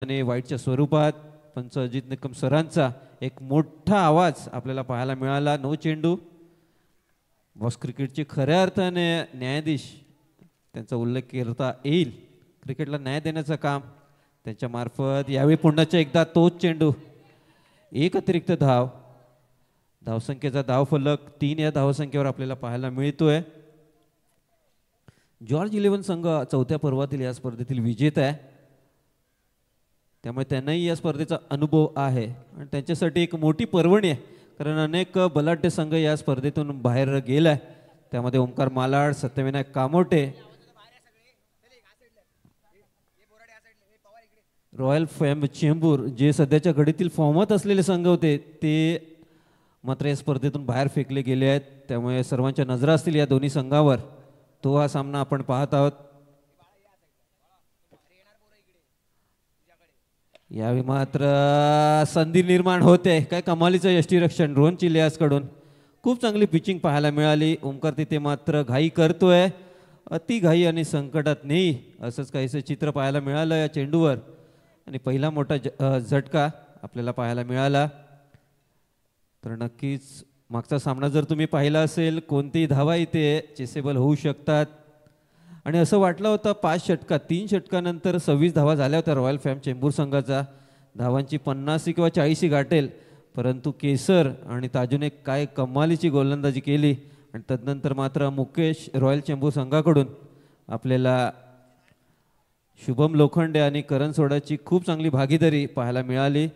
आणि वाईटच्या स्वरूपात पंच अजित निकम सरांचा एक मोठा आवाज आपल्याला पाहायला मिळाला. नो चेंडू. बॉस क्रिकेटचे खऱ्या अर्थाने न्यायाधीश त्यांचा उल्लेख करता येईल. क्रिकेटला न्याय देण्याचं काम त्यांच्या मार्फत यावेळी पुन्हा एकदा तोच चेंडू. एक अतिरिक्त धाव. धावसंख्येचा धावफलक 3 या धावसंख्येवर आपल्याला पाहायला मिळतोय. जॉर्ज 11 संघ चौथ्या पर्वातील या स्पर्धेतील विजेता आहे, त्यामुळे त्यांनाही या स्पर्धेचा अनुभव आहे आणि त्यांच्यासाठी एक मोठी पर्वणी आहे, कारण अनेक बलाढ्य संघ या स्पर्धेतून बाहेर गेलाय. त्यामध्ये ओंकार मालाड, सत्यविनायक कामोटे, रॉयल फॅम चेंबूर जे सध्याच्या घडीतील फॉर्मात असलेले संघ होते ते मात्र या स्पर्धेतून बाहेर फेकले गेले आहेत. त्यामुळे सर्वांच्या नजरा असतील या दोन्ही संघावर. तो हा सामना आपण पाहत आहोत. यावेळी मात्र संधी निर्माण होते. काय कमालीचं यष्टीरक्षण रोहन चिलियास कडून. खूप चांगली पिचिंग पाहायला मिळाली. ओंकार तिथे मात्र घाई करतोय, अति घाई आणि संकटात नाही असंच काहीसं चित्र पाहायला मिळालं या चेंडूवर. आणि पहिला मोठा झटका आपल्याला पाहायला मिळाला. तर नक्कीच मागचा सामना जर तुम्ही पाहिला असेल, कोणतीही धावा इथे चेसेबल होऊ शकतात. आणि असं वाटलं होतं 5 षटकात 3 षटकानंतर 26 धावा झाल्या होत्या रॉयल फॅम चेंबूर संघाचा. धावांची 50 किंवा 40 गाठेल, परंतु केसर आणि ताजूने काय कमालीची गोलंदाजी केली. आणि तदनंतर मात्र मुकेश रॉयल चेंबूर संघाकडून आपल्याला शुभम लोखंडे आणि करण सोडाची खूप चांगली भागीदारी पाहायला मिळाली.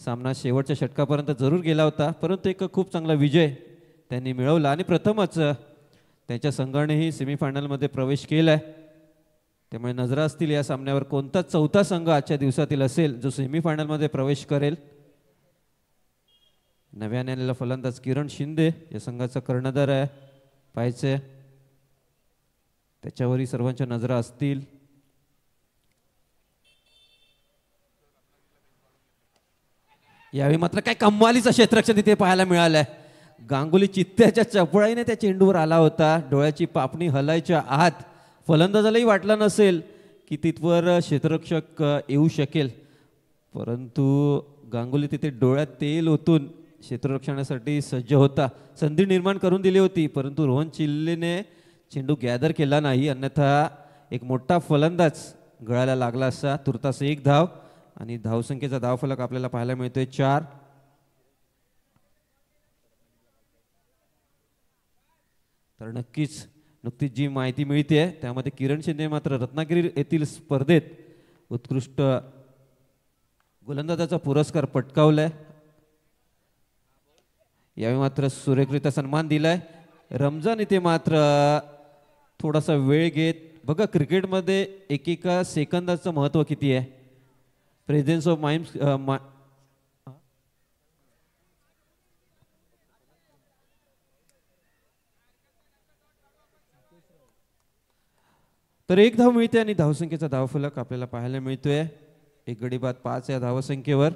सामना शेवटच्या षटकापर्यंत जरूर गेला होता, परंतु एक खूप चांगला विजय त्यांनी मिळवला आणि प्रथमच त्यांच्या संघानेही सेमीफायनलमध्ये प्रवेश केलाय. त्यामुळे नजरा असतील या सामन्यावर कोणता चौथा संघ आजच्या दिवसातील असेल जो सेमीफायनलमध्ये प्रवेश करेल. नव्याने आलेला फलंदाज किरण शिंदे या संघाचा कर्णधार आहे. पाहायचे त्याच्यावरही सर्वांच्या नजरा असतील. यावेळी मात्र काय कमालीचं क्षेत्ररक्षण तिथे पाहायला मिळालंय. गांगुली चित्त्याच्या चपळाईने त्या चेंडूवर आला होता. डोळ्याची पापणी हलायच्या आत फलंदाजालाही वाटलं नसेल की तिथवर क्षेत्ररक्षक येऊ शकेल, परंतु गांगुली तिथे डोळ्यात तेल ओतून क्षेत्ररक्षणासाठी सज्ज होता. संधी निर्माण करून दिली होती, परंतु रोहन चिल्लेने चेंडू गॅदर केला नाही, अन्यथा एक मोठा फलंदाज गळायला लागला असता. तुर्तास 1 धाव आणि धावसंख्येचा धावफलक आपल्याला पाहायला मिळतोय 4. तर नक्कीच नुकतीच जी माहिती मिळते त्यामध्ये किरण शिंदे मात्र रत्नागिरी येथील स्पर्धेत उत्कृष्ट गोलंदाजाचा पुरस्कार पटकावलाय. यावेळी मात्र सुरेखरित्या सन्मान दिलाय. रमजान इथे मात्र थोडासा वेळ घेत, बघा क्रिकेटमध्ये एकेका सेकंदाचं महत्त्व किती आहे. प्रेझेन्स ऑफ माइंड तर 1 धाव मिळते आणि धावसंख्येचा धावफलक आपल्याला पाहायला मिळतोय 1 गडी बाद 5 या धावसंख्येवर.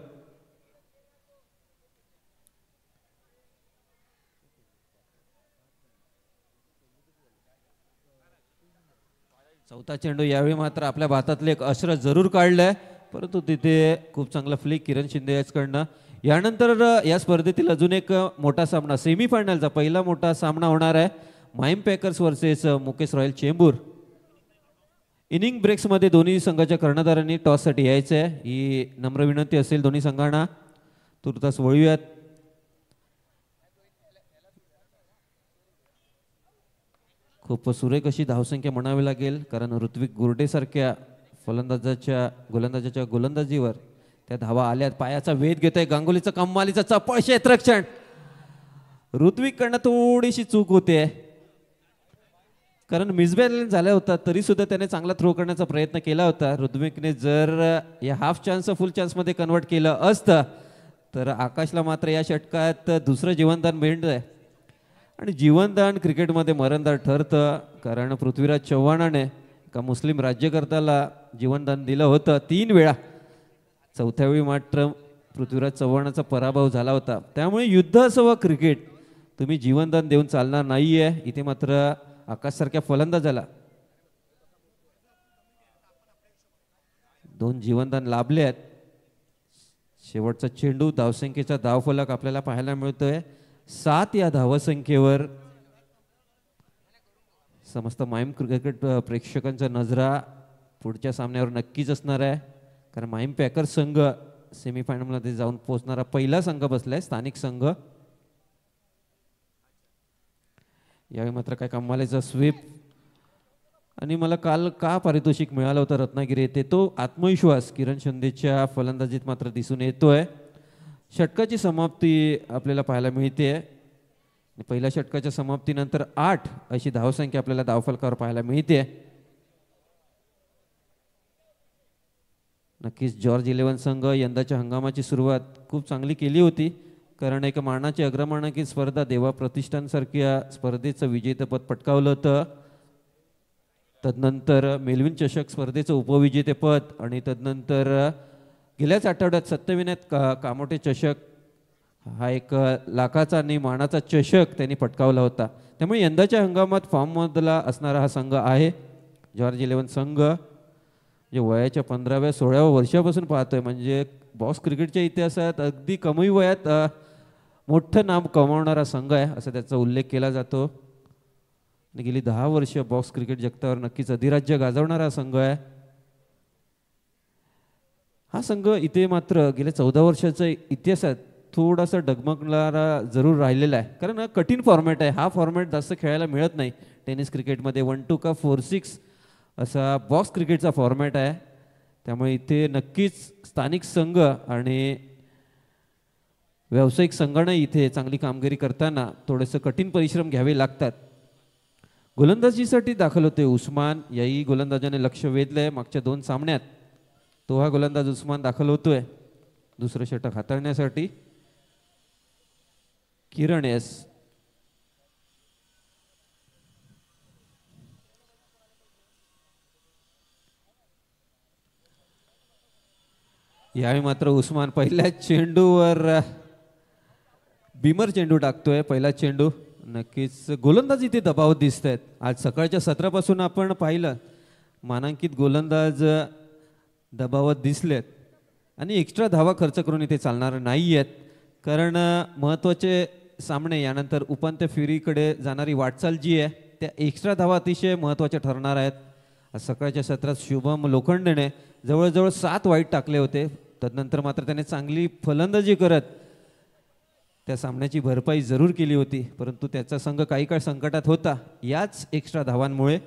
चौथा चेंडू. यावेळी मात्र आपल्या भातातले एक अश्र जरूर काढलंय, परंतु तिथे खूप चांगला फ्लिक किरण शिंदे याचकडनं. यानंतर या स्पर्धेतील अजून एक मोठा सामना, सेमीफायनलचा पहिला मोठा सामना होणार आहे. Mime packers versus Mukesh royal Chembur. Inning ब्रेक्समध्ये दोन्ही संघाच्या कर्णधारांनी टॉससाठी यायचं आहे, ही नम्र विनंती असेल दोन्ही संघांना. तुर्तास वळूयात. खूप सुरेख अशी धावसंख्या म्हणावी लागेल, कारण ऋत्विक गुर्डेसारख्या गोलंदाजाच्या गोलंदाजीवर त्या धावा आल्यात. पायाचा वेध घेतोय गांगुलीचं कमालीचं चपळ क्षेत्ररक्षण. ऋत्विककडनं थोडीशी चूक होते, कारण मिसबॅलन्स झाला होता तरी सुद्धा त्याने चांगला थ्रो करण्याचा प्रयत्न केला होता. ऋत्विकने जर या हाफ चान्स फुल चान्समध्ये कन्वर्ट केलं असतं तर आकाशला मात्र या षटकात दुसरं जीवनदान मिळतंय. आणि जीवनदान क्रिकेटमध्ये मरणदार ठरतं, कारण पृथ्वीराज चव्हाणाने एका मुस्लिम राज्यकर्त्याला जीवनदान दिलं होतं 3 वेळा. चौथ्या वेळी मात्र पृथ्वीराज चव्हाणाचा पराभव झाला होता. त्यामुळे युद्ध असो व क्रिकेट, तुम्ही जीवनदान देऊन चालणार नाहीये. इथे मात्र आकाशसारख्या फलंदाजाला दोन जीवनदान लाभले आहेत. शेवटचा चेंडू धावसंख्येचा धावफलक आपल्याला पाहायला मिळतोय 7 या धावसंख्येवर. समस्त माहीम क्रिकेट प्रेक्षकांच्या नजरा पुढच्या सामन्यावर नक्कीच असणार आहे, कारण माहीम पॅकर्स संघ सेमीफायनलमध्ये जाऊन पोहोचणारा पहिला संघ बसलाय, स्थानिक संघ. यावेळी मात्र काय कमालीचा स्वीप, आणि मला काल का पारितोषिक मिळालं होतं रत्नागिरी येथे, तो आत्मविश्वास किरण शिंदेच्या फलंदाजीत मात्र दिसून येतोय. षटकाची समाप्ती आपल्याला पाहायला मिळते. पहिल्या षटकाच्या समाप्तीनंतर 8 अशी धावसंख्या आपल्याला धावफलकावर पाहायला मिळते. नक्कीच जॉर्ज 11 संघ यंदाच्या हंगामाची सुरुवात खूप चांगली केली होती, कारण एक मानाची अग्रमानांकित स्पर्धा देवा प्रतिष्ठानसारख्या स्पर्धेचं विजेतेपद पटकावलं होतं. तदनंतर मेलविन चषक स्पर्धेचं उपविजेतेपद, आणि तदनंतर गेल्याच आठवड्यात सत्यविनायक कामोठे चषक हा एक लाखाचा आणि मानाचा चषक त्यांनी पटकावला होता. त्यामुळे यंदाच्या हंगामात फॉर्ममधला असणारा हा संघ आहे जॉर्ज 11 संघ, जे वयाच्या 15व्या-16व्या वर्षापासून पाहतोय. म्हणजे बॉक्स क्रिकेटच्या इतिहासात अगदी कमी वयात मोठं नाम कमावणारा संघ आहे असं त्याचा उल्लेख केला जातो. आणि गेली 10 वर्ष बॉक्स क्रिकेट जगतावर नक्कीच अधिराज्य गाजवणारा संघ आहे हा संघ. इथे मात्र गेल्या 14 वर्षाच्या इतिहासात थोडासा डगमगणारा जरूर राहिलेला आहे, कारण कठीण फॉर्मॅट आहे. हा फॉर्मॅट जास्त खेळायला मिळत नाही टेनिस क्रिकेटमध्ये. 1-2 का 4-6 असा बॉक्स क्रिकेटचा फॉर्मॅट आहे. त्यामुळे इथे नक्कीच स्थानिक संघ आणि व्यावसायिक संघाने इथे चांगली कामगिरी करताना थोडेसे कठीण परिश्रम घ्यावे लागतात. गोलंदाजीसाठी दाखल होते उस्मान. याही गोलंदाजाने लक्ष वेधलंय मागच्या 2 सामन्यात. तो हा गोलंदाज उस्मान दाखल होतोय दुसरं षटक हाताळण्यासाठी. किरण एस यावेळी मात्र उस्मान पहिल्या चेंडूवर बिमर चेंडू टाकतोय. पहिला चेंडू नक्कीच गोलंदाज इथे दबाव दिसत आहेत. आज सकाळच्या सत्रापासून आपण पाहिलं मानांकित गोलंदाज दबावात दिसलेत, आणि एक्स्ट्रा धावा खर्च करून इथे चालणार नाही आहेत, कारण महत्त्वाचे सामने यानंतर उपांत्य फेरीकडे जाणारी वाटचाल जी आहे त्या एक्स्ट्रा धावा अतिशय महत्त्वाच्या ठरणार आहेत. आज सकाळच्या सत्रात शुभम लोखंडेने जवळजवळ 7 वाईट टाकले होते. तदनंतर मात्र त्याने चांगली फलंदाजी करत त्या सामन्याची भरपाई जरूर केली होती, परंतु त्याचा संघ काही काळ संकटात होता याच एक्स्ट्रा धावांमुळे.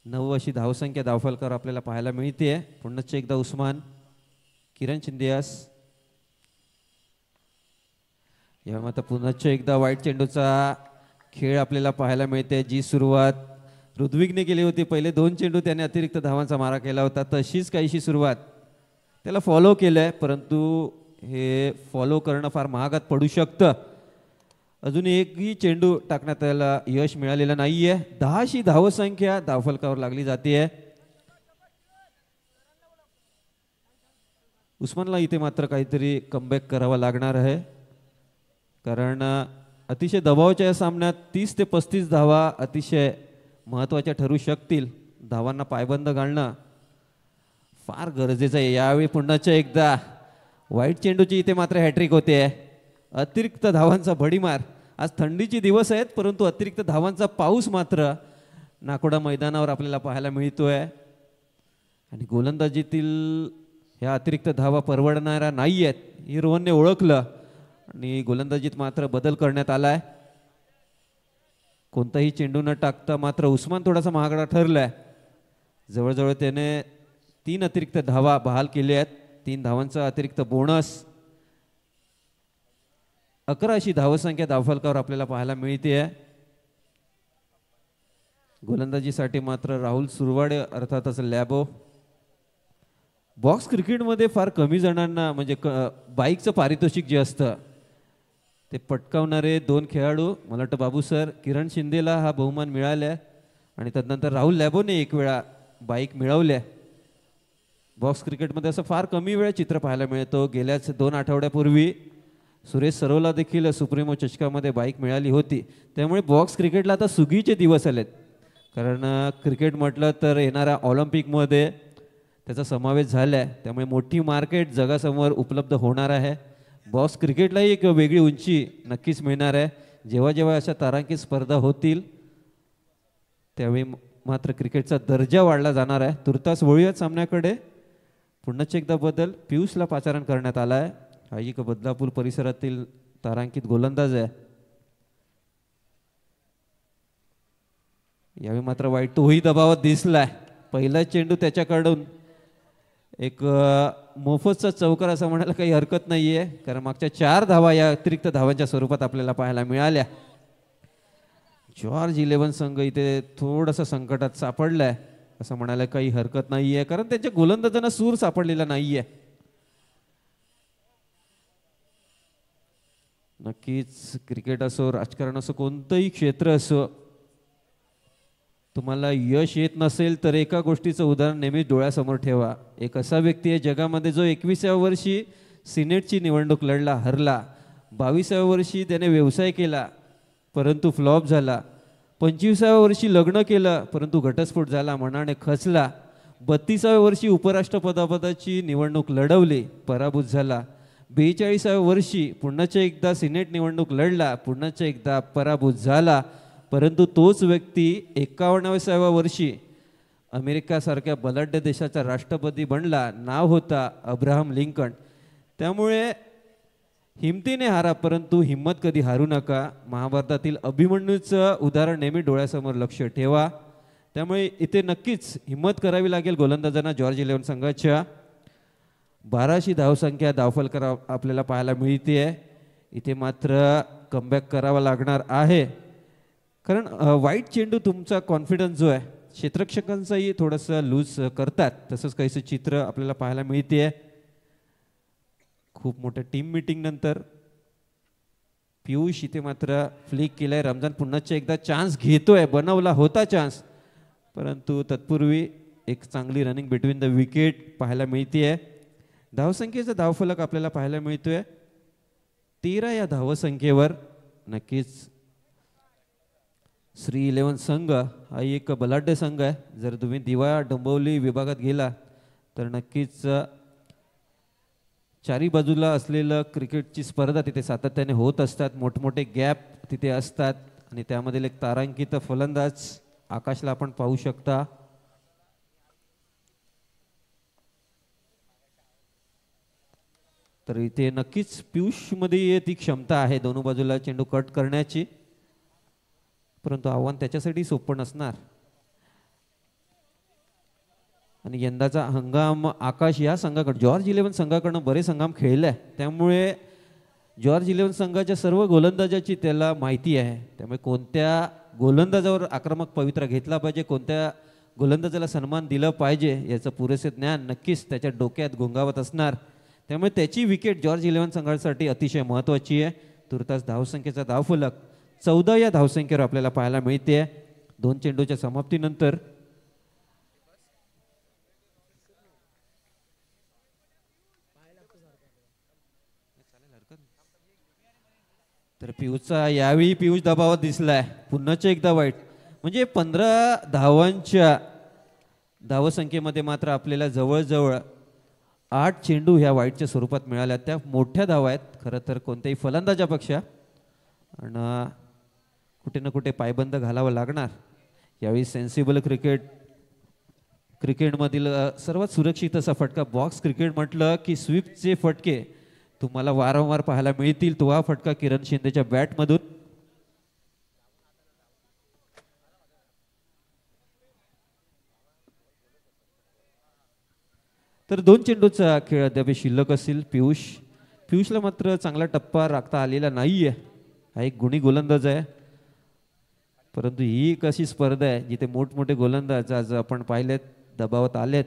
9 अशी धावसंख्या धावफलकावर आपल्याला पाहायला मिळते. पुन्हा एकदा उस्मान, किरण शिंदेयास. यावेळी मात्र पुन्हा एकदा वाईट चेंडूचा खेळ आपल्याला पाहायला मिळते. जी सुरुवात ऋत्विकने केली होती, पहिले 2 चेंडू त्याने अतिरिक्त धावांचा मारा केला होता, तशीच काहीशी सुरुवात त्याला फॉलो केलंय, परंतु हे फॉलो करणं फार महागात पडू शकतं. अजून एकही चेंडू टाकण्यात त्याला यश मिळालेलं नाहीये. 10शी धावसंख्या धावफलकावर लागली जाते. उस्मानला इथे मात्र काहीतरी कमबॅक करावा लागणार आहे, कारण अतिशय दबावाच्या या सामन्यात 30 ते 35 धावा अतिशय महत्त्वाच्या ठरू शकतील. धावांना पायबंद घालणं फार गरजेचं आहे. यावेळी पुन्हा एकदा वाईट चेंडूची इथे मात्र हॅट्रिक होते. अतिरिक्त धावांचा भडीमार. आज थंडीचे दिवस आहेत, परंतु अतिरिक्त धावांचा पाऊस मात्र नाकोडा मैदानावर आपल्याला पाहायला मिळतोय, आणि गोलंदाजीतील ह्या अतिरिक्त धावा परवडणाऱ्या नाही आहेत हे रोहनने ओळखलं, आणि गोलंदाजीत मात्र बदल करण्यात आलाय. कोणताही चेंडू न टाकता मात्र उस्मान थोडासा महागडा ठरलाय. जवळजवळ त्याने 3 अतिरिक्त धावा बहाल केल्या आहेत. 3 धावांचा अतिरिक्त बोनस. 11 अशी धावसंख्या धावफलकावर आपल्याला पाहायला मिळते. गोलंदाजीसाठी मात्र राहुल सुरवाडे अर्थातच लॅबो. बॉक्स क्रिकेटमध्ये फार कमी जणांना म्हणजे बाईकचं पारितोषिक जे असतं ते पटकावणारे 2 खेळाडू, मला वाटतं बाबू सर, किरण शिंदेला हा बहुमान मिळाला, आणि तदनंतर राहुल लॅबोने 1 वेळा बाईक मिळवल्या. बॉक्स क्रिकेटमध्ये असं फार कमी वेळा चित्र पाहायला मिळतो. गेल्याच 2 आठवड्यापूर्वी सुरेश सरोला देखील सुप्रीमो चषकामध्ये बाईक मिळाली होती. त्यामुळे बॉक्स क्रिकेटला आता सुगीचे दिवस आलेत, कारण क्रिकेट म्हटलं तर येणाऱ्या ऑलिम्पिकमध्ये त्याचा समावेश झाला आहे, त्यामुळे मोठी मार्केट जगासमोर उपलब्ध होणार आहे. बॉक्स क्रिकेटलाही एक वेगळी उंची नक्कीच मिळणार आहे. जेव्हा जेव्हा अशा तारांकित स्पर्धा होतील त्यावेळी मात्र क्रिकेटचा दर्जा वाढला जाणार आहे. तुर्तास वळूयात सामन्याकडे. पुन्हा एकदा बदल पियुषला पाचारण करण्यात आला आहे. हा एक बदलापूर परिसरातील तारांकित गोलंदाज आहे. यावेळी मात्र वाईट तोही दबावात दिसलाय. पहिला चेंडू त्याच्याकडून एक मोफतचा चौकार असं म्हणायला काही हरकत नाहीये, कारण मागच्या 4 धावा या अतिरिक्त धावांच्या स्वरूपात आपल्याला पाहायला मिळाल्या. जॉर्ज 11 संघ इथे थोडंसं संकटात सापडलाय असं म्हणायला काही हरकत नाहीये, कारण त्यांच्या गोलंदाजांना सूर सापडलेला नाहीये. नक्कीच क्रिकेट असो, राजकारण असो, कोणतंही क्षेत्र असो, तुम्हाला यश येत नसेल तर एका गोष्टीचं उदाहरण नेहमी डोळ्यासमोर ठेवा. एक असा व्यक्ती आहे जगामध्ये जो 21व्या वर्षी सिनेटची निवडणूक लढला, हरला. 22व्या वर्षी त्याने व्यवसाय केला परंतु फ्लॉप झाला. 25व्या वर्षी लग्न केलं परंतु घटस्फोट झाला, मनाने खचला. 32व्या वर्षी उपराष्ट्रपदाची निवडणूक लढवली, पराभूत झाला. 42व्या वर्षी पुन्हा एकदा सिनेट निवडणूक लढला, पुन्हा एकदा पराभूत झाला. परंतु तोच व्यक्ती 51व्या वर्षी अमेरिकासारख्या बलाढ्य देशाचा राष्ट्रपती बनला. नाव होता अब्राहम लिंकन. त्यामुळे हिमतीने हारा परंतु हिम्मत कधी हारू नका. महाभारतातील अभिमन्यूचं उदाहरण नेहमी डोळ्यासमोर लक्ष ठेवा. त्यामुळे इथे नक्कीच हिम्मत करावी लागेल गोलंदाजांना जॉर्ज 11 संघाच्या. 1200 धावसंख्या धावफलक आपल्याला पाहायला मिळते. इथे मात्र कमबॅक करावा लागणार आहे, कारण वाईट चेंडू तुमचा कॉन्फिडन्स जो आहे क्षेत्ररक्षकांचाही थोडंसं लूज करतात. तसंच काहीसं चित्र आपल्याला पाहायला मिळते. खूप मोठ्या टीम मीटिंग नंतर पियुष इथे मात्र फ्लिक केलाय. रमजान पुन्हा एकदा चान्स घेतोय, बनवला होता चान्स, परंतु तत्पूर्वी एक चांगली रनिंग बिटवीन द विकेट पाहायला मिळते. धावसंख्येचा धावफलक आपल्याला पाहायला मिळतोय 13 या धावसंख्येवर. नक्कीच श्री 11 संघ हा एक बलाढ्य संघ आहे. जर तुम्ही दिवा डोंबिवली विभागात गेला तर नक्कीच चारी बाजूला असलेलं क्रिकेटची स्पर्धा तिथे सातत्याने होत असतात. मोठमोठे गॅप तिथे असतात आणि त्यामधील एक तारांकित फलंदाज आकाशला आपण पाहू शकता. तर इथे नक्कीच पियुषमध्ये ती क्षमता आहे दोन्ही बाजूला चेंडू कट करण्याची, परंतु आव्हान त्याच्यासाठी सोपं नसणार. आणि यंदाचा हंगाम आकाश या संघाकडे जॉर्ज 11 संघाकडनं बरेच हंगाम खेळले, त्यामुळे जॉर्ज 11 संघाच्या सर्व गोलंदाजाची त्याला माहिती आहे. त्यामुळे कोणत्या गोलंदाजावर आक्रमक पवित्रा घेतला पाहिजे, कोणत्या गोलंदाजाला सन्मान दिला पाहिजे याचं पुरेसे ज्ञान नक्कीच त्याच्या डोक्यात घोंगावत असणार. त्यामुळे त्याची विकेट जॉर्ज 11 संघासाठी अतिशय महत्त्वाची आहे. तुर्तास धावसंख्येचा धावफलक 14 या धावसंख्येवर आपल्याला पाहायला मिळते. 2 चेंडूच्या समाप्तीनंतर तर पियुषचा यावेळी पियुष दबावात दिसलाय. पुन्हा एकदा वाईट, म्हणजे 15 धावांच्या धावसंख्येमध्ये मात्र आपल्याला जवळजवळ 8 चेंडू ह्या वाईटच्या स्वरूपात मिळाल्या. त्या मोठ्या धावा आहेत खरं तर कोणत्याही फलंदाजापेक्षा, आणि कुठे ना कुठे पायबंद घालावा लागणार. यावेळी सेन्सिबल क्रिकेटमधील सर्वात सुरक्षित असा फटका. बॉक्स क्रिकेट म्हटलं की स्वीपचे फटके तुम्हाला वारंवार पाहायला मिळतील. तो हा फटका किरण शिंदेच्या बॅटमधून. तर 2 चेंडूचा खेळ अद्याप शिल्लक असेल. पियुषला मात्र चांगला टप्पा राखता आलेला नाहीये. हा एक गुणी गोलंदाज आहे, परंतु ही एक अशी स्पर्धा आहे जिथे मोठमोठे गोलंदाज आज आपण पाहिलेत दबावात आलेत.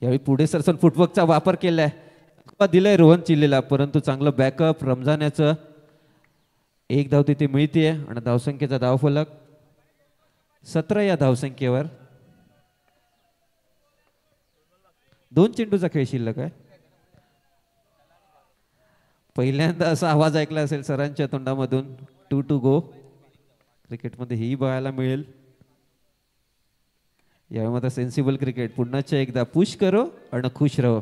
यावेळी पुढे सरसन फुटवर्कचा वापर केलाय, दिलाय रोहन चिल्लेला, परंतु चांगलं बॅकअप रमजान्याचं. 1 धाव तिथे मिळते आणि धावसंख्येचा धावफलक 17 या धावसंख्येवर. 2 चेंडूचा खेळ शिल्लक आहे. पहिल्यांदा असा आवाज ऐकला असेल सरांच्या तोंडामधून, 2 to go. क्रिकेटमध्ये ही बघायला मिळेल. यावेळी मात्र सेन्सिबल क्रिकेट, पुन्हाच्या एकदा पुश करो आणि खुश रहो.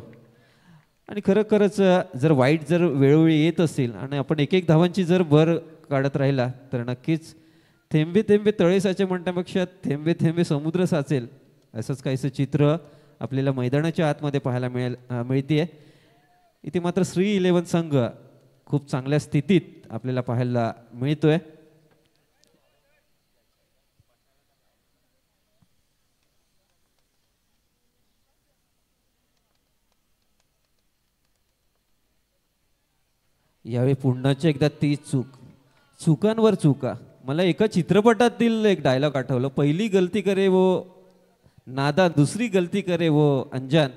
आणि खरंच जर वाईट जर वेळोवेळी येत असेल आणि आपण एक एक धावांची जर भर काढत राहिला तर नक्कीच थेंबे थेंबे तळे साचे म्हणण्यापेक्षा थेंबे थेंबे समुद्र साचेल असंच काहीसं चित्र आपल्याला मैदानाच्या आतमध्ये पाहायला मिळते. इथे मात्र श्री 11 संघ खूप चांगल्या स्थितीत आपल्याला पाहायला मिळतोय. यावेळी पुन्हाच्या एकदा ती चुकांवर चुका. मला एका चित्रपटातील एक डायलॉग आठवलं, पहिली गलती करे वो नादान, दूसरी गलती करे वो अनजान,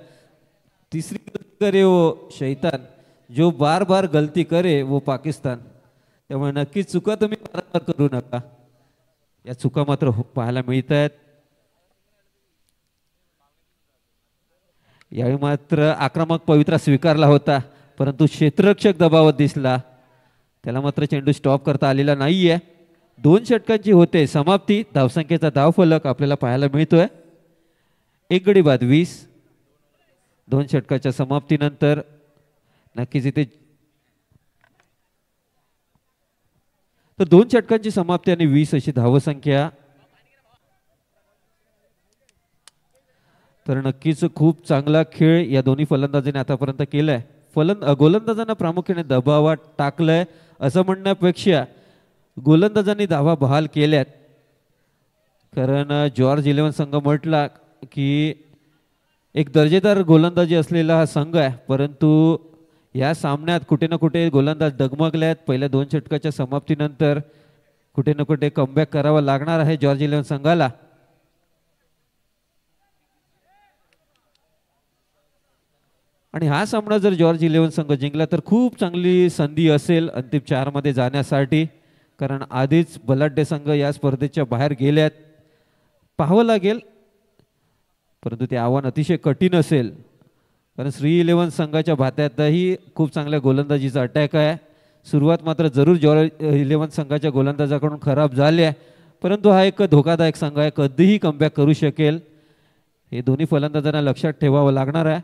तीसरी गलती करे वो शैतान, जो बार बार गलती करे वो पाकिस्तान. त्यामुळे नक्कीच चुका तुम्ही वारंवार करू नका. या चुका मात्र पाहायला मिळत आहेत. यावेळी मात्र आक्रमक पवित्रा स्वीकारला होता परंतु क्षेत्ररक्षक दबावात दिसला, त्याला मात्र चेंडू स्टॉप करता आलेला नाहीये. 2 षटकांची होते समाप्ती. धावसंख्येचा धावफलक आपल्याला पाहायला मिळतोय 1 गडी बाद 20. 2 षटकाच्या समाप्तीनंतर नक्कीच इथे तर 2 षटकांची समाप्ती आणि 20 अशी धावसंख्या. तर नक्कीच खूप चांगला खेळ या दोन्ही फलंदाजांनी आतापर्यंत केलाय. गोलंदाजांना प्रामुख्याने दबावात टाकलंय असं म्हणण्यापेक्षा गोलंदाजांनी धावा बहाल केल्यात. कारण जॉर्ज 11 संघ म्हटला की एक दर्जेदार गोलंदाजी असलेला हा संघ आहे, परंतु या सामन्यात कुठे ना कुठे गोलंदाज डगमगल्यात. पहिल्या 2 षटकाच्या समाप्तीनंतर कुठे ना कुठे कमबॅक करावा लागणार आहे जॉर्ज 11 संघाला. आणि हा सामना जर जॉर्ज 11 संघ जिंकला तर खूप चांगली संधी असेल अंतिम 4 मध्ये जाण्यासाठी. कारण आधीच बलाढ्य संघ या स्पर्धेच्या बाहेर गेल्यात. पाहावं लागेल, परंतु ते आव्हान अतिशय कठीण असेल. कारण श्री 11 संघाच्या भात्यातही खूप चांगल्या गोलंदाजीचा अटॅक आहे. सुरुवात मात्र जरूर जॉर्ज 11 संघाच्या गोलंदाजाकडून खराब झाली आहे, परंतु हा एक धोकादायक संघ आहे, कधीही कमबॅक करू शकेल. हे दोन्ही फलंदाजांना लक्षात ठेवावं लागणार आहे.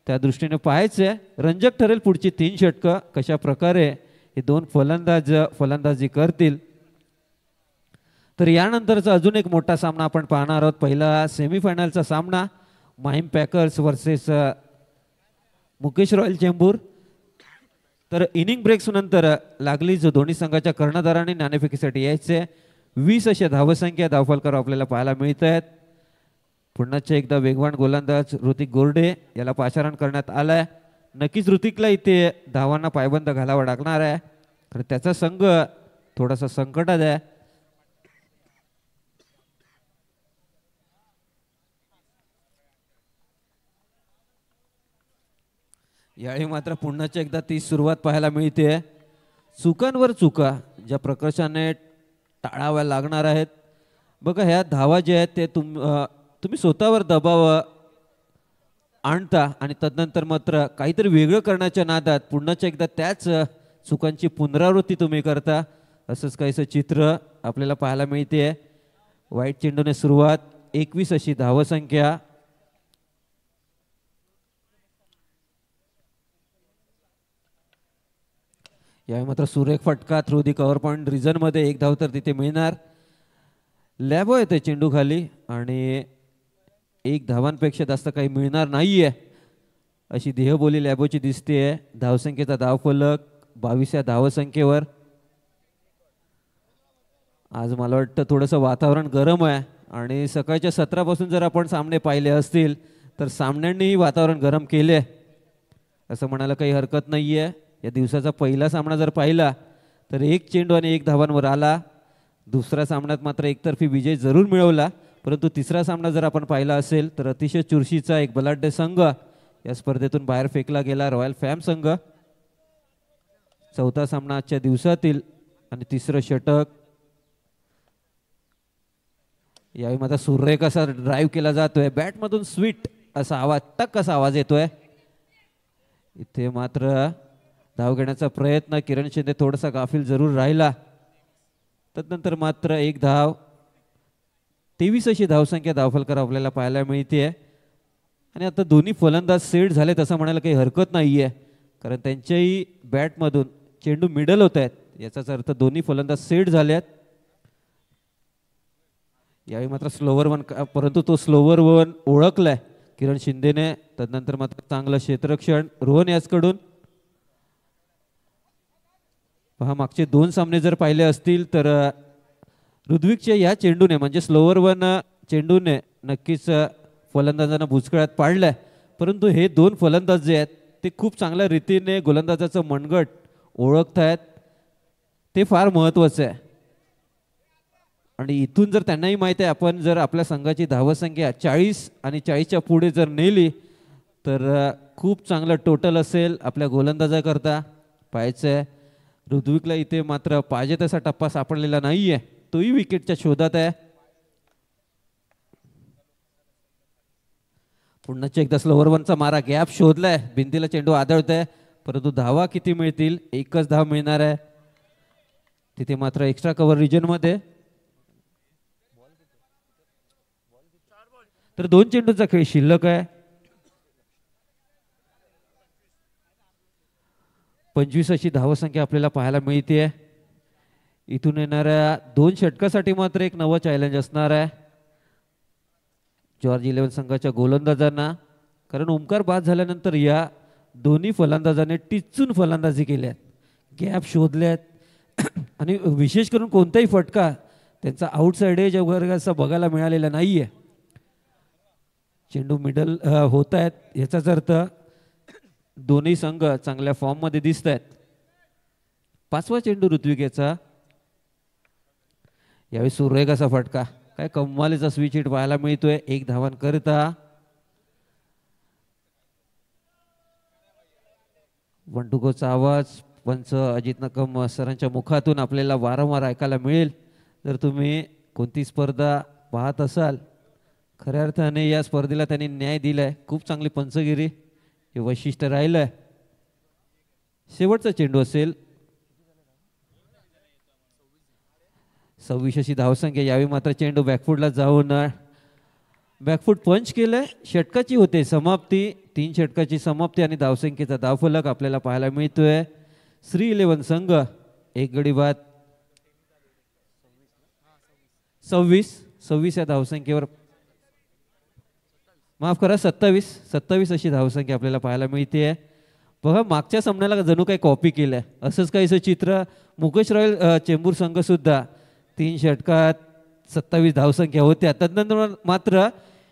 त्या दृष्टीने पाहायचं आहे, रंजक ठरेल पुढची 3 षटकं कशा प्रकारे हे 2 फलंदाजी करतील. तर यानंतरचा अजून एक मोठा सामना आपण पाहणार आहोत. पहिला सेमीफायनलचा सामना Mahim packers versus Mukesh royal Chembur. तर इनिंग ब्रेक्स नंतर लागली जो दोन्ही संघाच्या कर्णधारांनी नाणेफेकीसाठी यायचे 20 अशा धावसंख्या धावफलकार आपल्याला पाहायला मिळत आहेत. पुन्हाच्या एकदा वेगवान गोलंदाज ऋतिक गोरडे याला पाचारण करण्यात आलाय. नक्कीच ऋतिकला इथे धावांना पायबंद घालावा लागणार आहे, तर त्याचा संघ थोडासा संकटात आहे. यावेळी मात्र पुन्हाच्या एकदा ती सुरुवात पाहायला मिळते. चुकांवर चुका ज्या प्रकर्षाने टाळाव्या लागणार आहेत. बघा, ह्या धावा ज्या आहेत ते तुम्ही स्वतःवर दबाव आणता आणि तदनंतर मात्र काहीतरी वेगळं करण्याच्या नादात पुन्हाच्या एकदा त्याच चुकांची पुनरावृत्ती तुम्ही करता. असंच काहीसं चित्र आपल्याला पाहायला मिळते. वाईट चेंडूने सुरुवात 21 अशी धावसंख्या. यावेळी मात्र सुरेख फटका through the cover point reason मध्ये 1 धाव तर तिथे मिळणार. लॅबो येते चेंडू खाली आणि 1 धावांपेक्षा जास्त काही मिळणार नाहीये अशी देहबोली लॅबोची दिसते. धावसंख्येचा धावफलक 22 या धावसंख्येवर. आज मला वाटतं थोडंसं वातावरण गरम आहे आणि सकाळच्या 17 पासून जर आपण सामने पाहिले असतील तर सामन्यांनीही वातावरण गरम केले असं म्हणायला काही हरकत नाहीये. या दिवसाचा पहिला सामना जर पाहिला तर 1 चेंडू आणि 1 धावांवर आला. दुसऱ्या सामन्यात मात्र एकतर्फी विजय जरूर मिळवला, परंतु तिसरा सामना जर आपण पाहिला असेल तर अतिशय चुरशीचा एक बलाढ्य संघ या स्पर्धेतून बाहेर फेकला गेला, रॉयल फॅम संघ. चौथा सामना आजच्या दिवसातील आणि तिसरं षटक. यावेळी मात्र सुरेख असा ड्राईव्ह केला जातोय, बॅटमधून स्वीट असा आवाज, टक असा आवाज येतोय. इथे मात्र धाव घेण्याचा प्रयत्न किरण शिंदे थोडासा गाफील जरूर राहिला. तदनंतर मात्र 1 धाव 23 अशी धावसंख्या धावफलकर आपल्याला पाहायला मिळते. आणि आता दोन्ही फलंदाज सेट झालेत असं म्हणायला काही हरकत नाही आहे, कारण त्यांच्याही बॅटमधून चेंडू मिडल होत आहेत. याचाच अर्थ दोन्ही फलंदाज सेट झाले आहेत. यावेळी मात्र स्लोवर वन, परंतु तो स्लोवर वन ओळखलाय किरण शिंदेने. तदनंतर मात्र चांगलं क्षेत्ररक्षण रोहन याचकडून. पहा, मागचे 2 सामने जर पाहिले असतील तर ऋत्विकच्या या चेंडूने म्हणजे स्लोवर वन चेंडूने नक्कीच फलंदाजांना भुजकळ्यात पाडलंय. परंतु हे 2 फलंदाज जे आहेत ते खूप चांगल्या रीतीने गोलंदाजाचं मनगट ओळखतायत, ते फार महत्त्वाचं आहे. आणि इथून जर त्यांनाही माहीत आहे आपण जर आपल्या संघाची धावसंख्या 40 आणि 40च्या पुढे जर नेली तर खूप चांगलं टोटल असेल आपल्या गोलंदाजाकरता. पाहायचं आहे ऋत्विकला इथे मात्र पाहिजे तसा टप्पा सापडलेला नाही आहे, तोही विकेटच्या शोधात आहे. पुन्हा एकदा स्लोवर वनचा मारा, गॅप शोधलाय, भिंतीला चेंडू आदळत आहे, परंतु धावा किती मिळतील? एकच धाव मिळणार आहे. तिथे मात्र एक्स्ट्रा कव्हर रिजन मध्ये तर 2 चेंडूचा खेळ शिल्लक आहे. 25 अशी धावसंख्या आपल्याला पाहायला मिळते. इथून येणाऱ्या 2 षटकासाठी मात्र एक नवं चॅलेंज असणार आहे जॉर्ज 11 संघाच्या गोलंदाजांना, कारण ओमकार बाद झाल्यानंतर या दोन्ही फलंदाजांनी टिचून फलंदाजी केल्यात, गॅप शोधल्यात आणि विशेष करून कोणताही फटका त्यांचा आउटसाइड एज वगैरे असा बघायला मिळालेला नाहीये. चेंडू मिडल होत आहेत, याचाच अर्थ दोन्ही संघ चांगल्या फॉर्म मध्ये दिसत आहेत. 5वा चेंडू ऋत्विक याचा. यावेळी सुरेख असा फटका, काय कमालीचा स्विच हिट पाहायला मिळतोय. 1 धावान करता. वन टू गोचा आवाज पंच अजित नकम सरांच्या मुखातून आपल्याला वारंवार ऐकायला मिळेल जर तुम्ही कोणती स्पर्धा पाहत असाल. खऱ्या अर्थाने या स्पर्धेला त्यांनी न्याय दिलाय, खूप चांगली पंचगिरी हे वैशिष्ट्य राहिलंय. शेवटचा चेंडू असेल. 26 अशी धावसंख्या. यावेळी मात्र चेंडू बॅकफुटला जाऊन बॅकफुट पंच केलंय. षटकाची होते समाप्ती, 3 षटकाची समाप्ती आणि धावसंख्येचा धावफलक आपल्याला पाहायला मिळतोय. श्री 11 संघ 1 गडी बाद. 26 या धावसंख्येवर, माफ करा 27 अशी धावसंख्या आपल्याला पाहायला मिळते. बघा मागच्या सामन्याला जणू काही कॉपी केलंय असंच काहीसं चित्र. मुकेश रॉयल चेंबूर संघ सुद्धा 3 षटकात 27 धावसंख्या होत्या. तदनंतर मात्र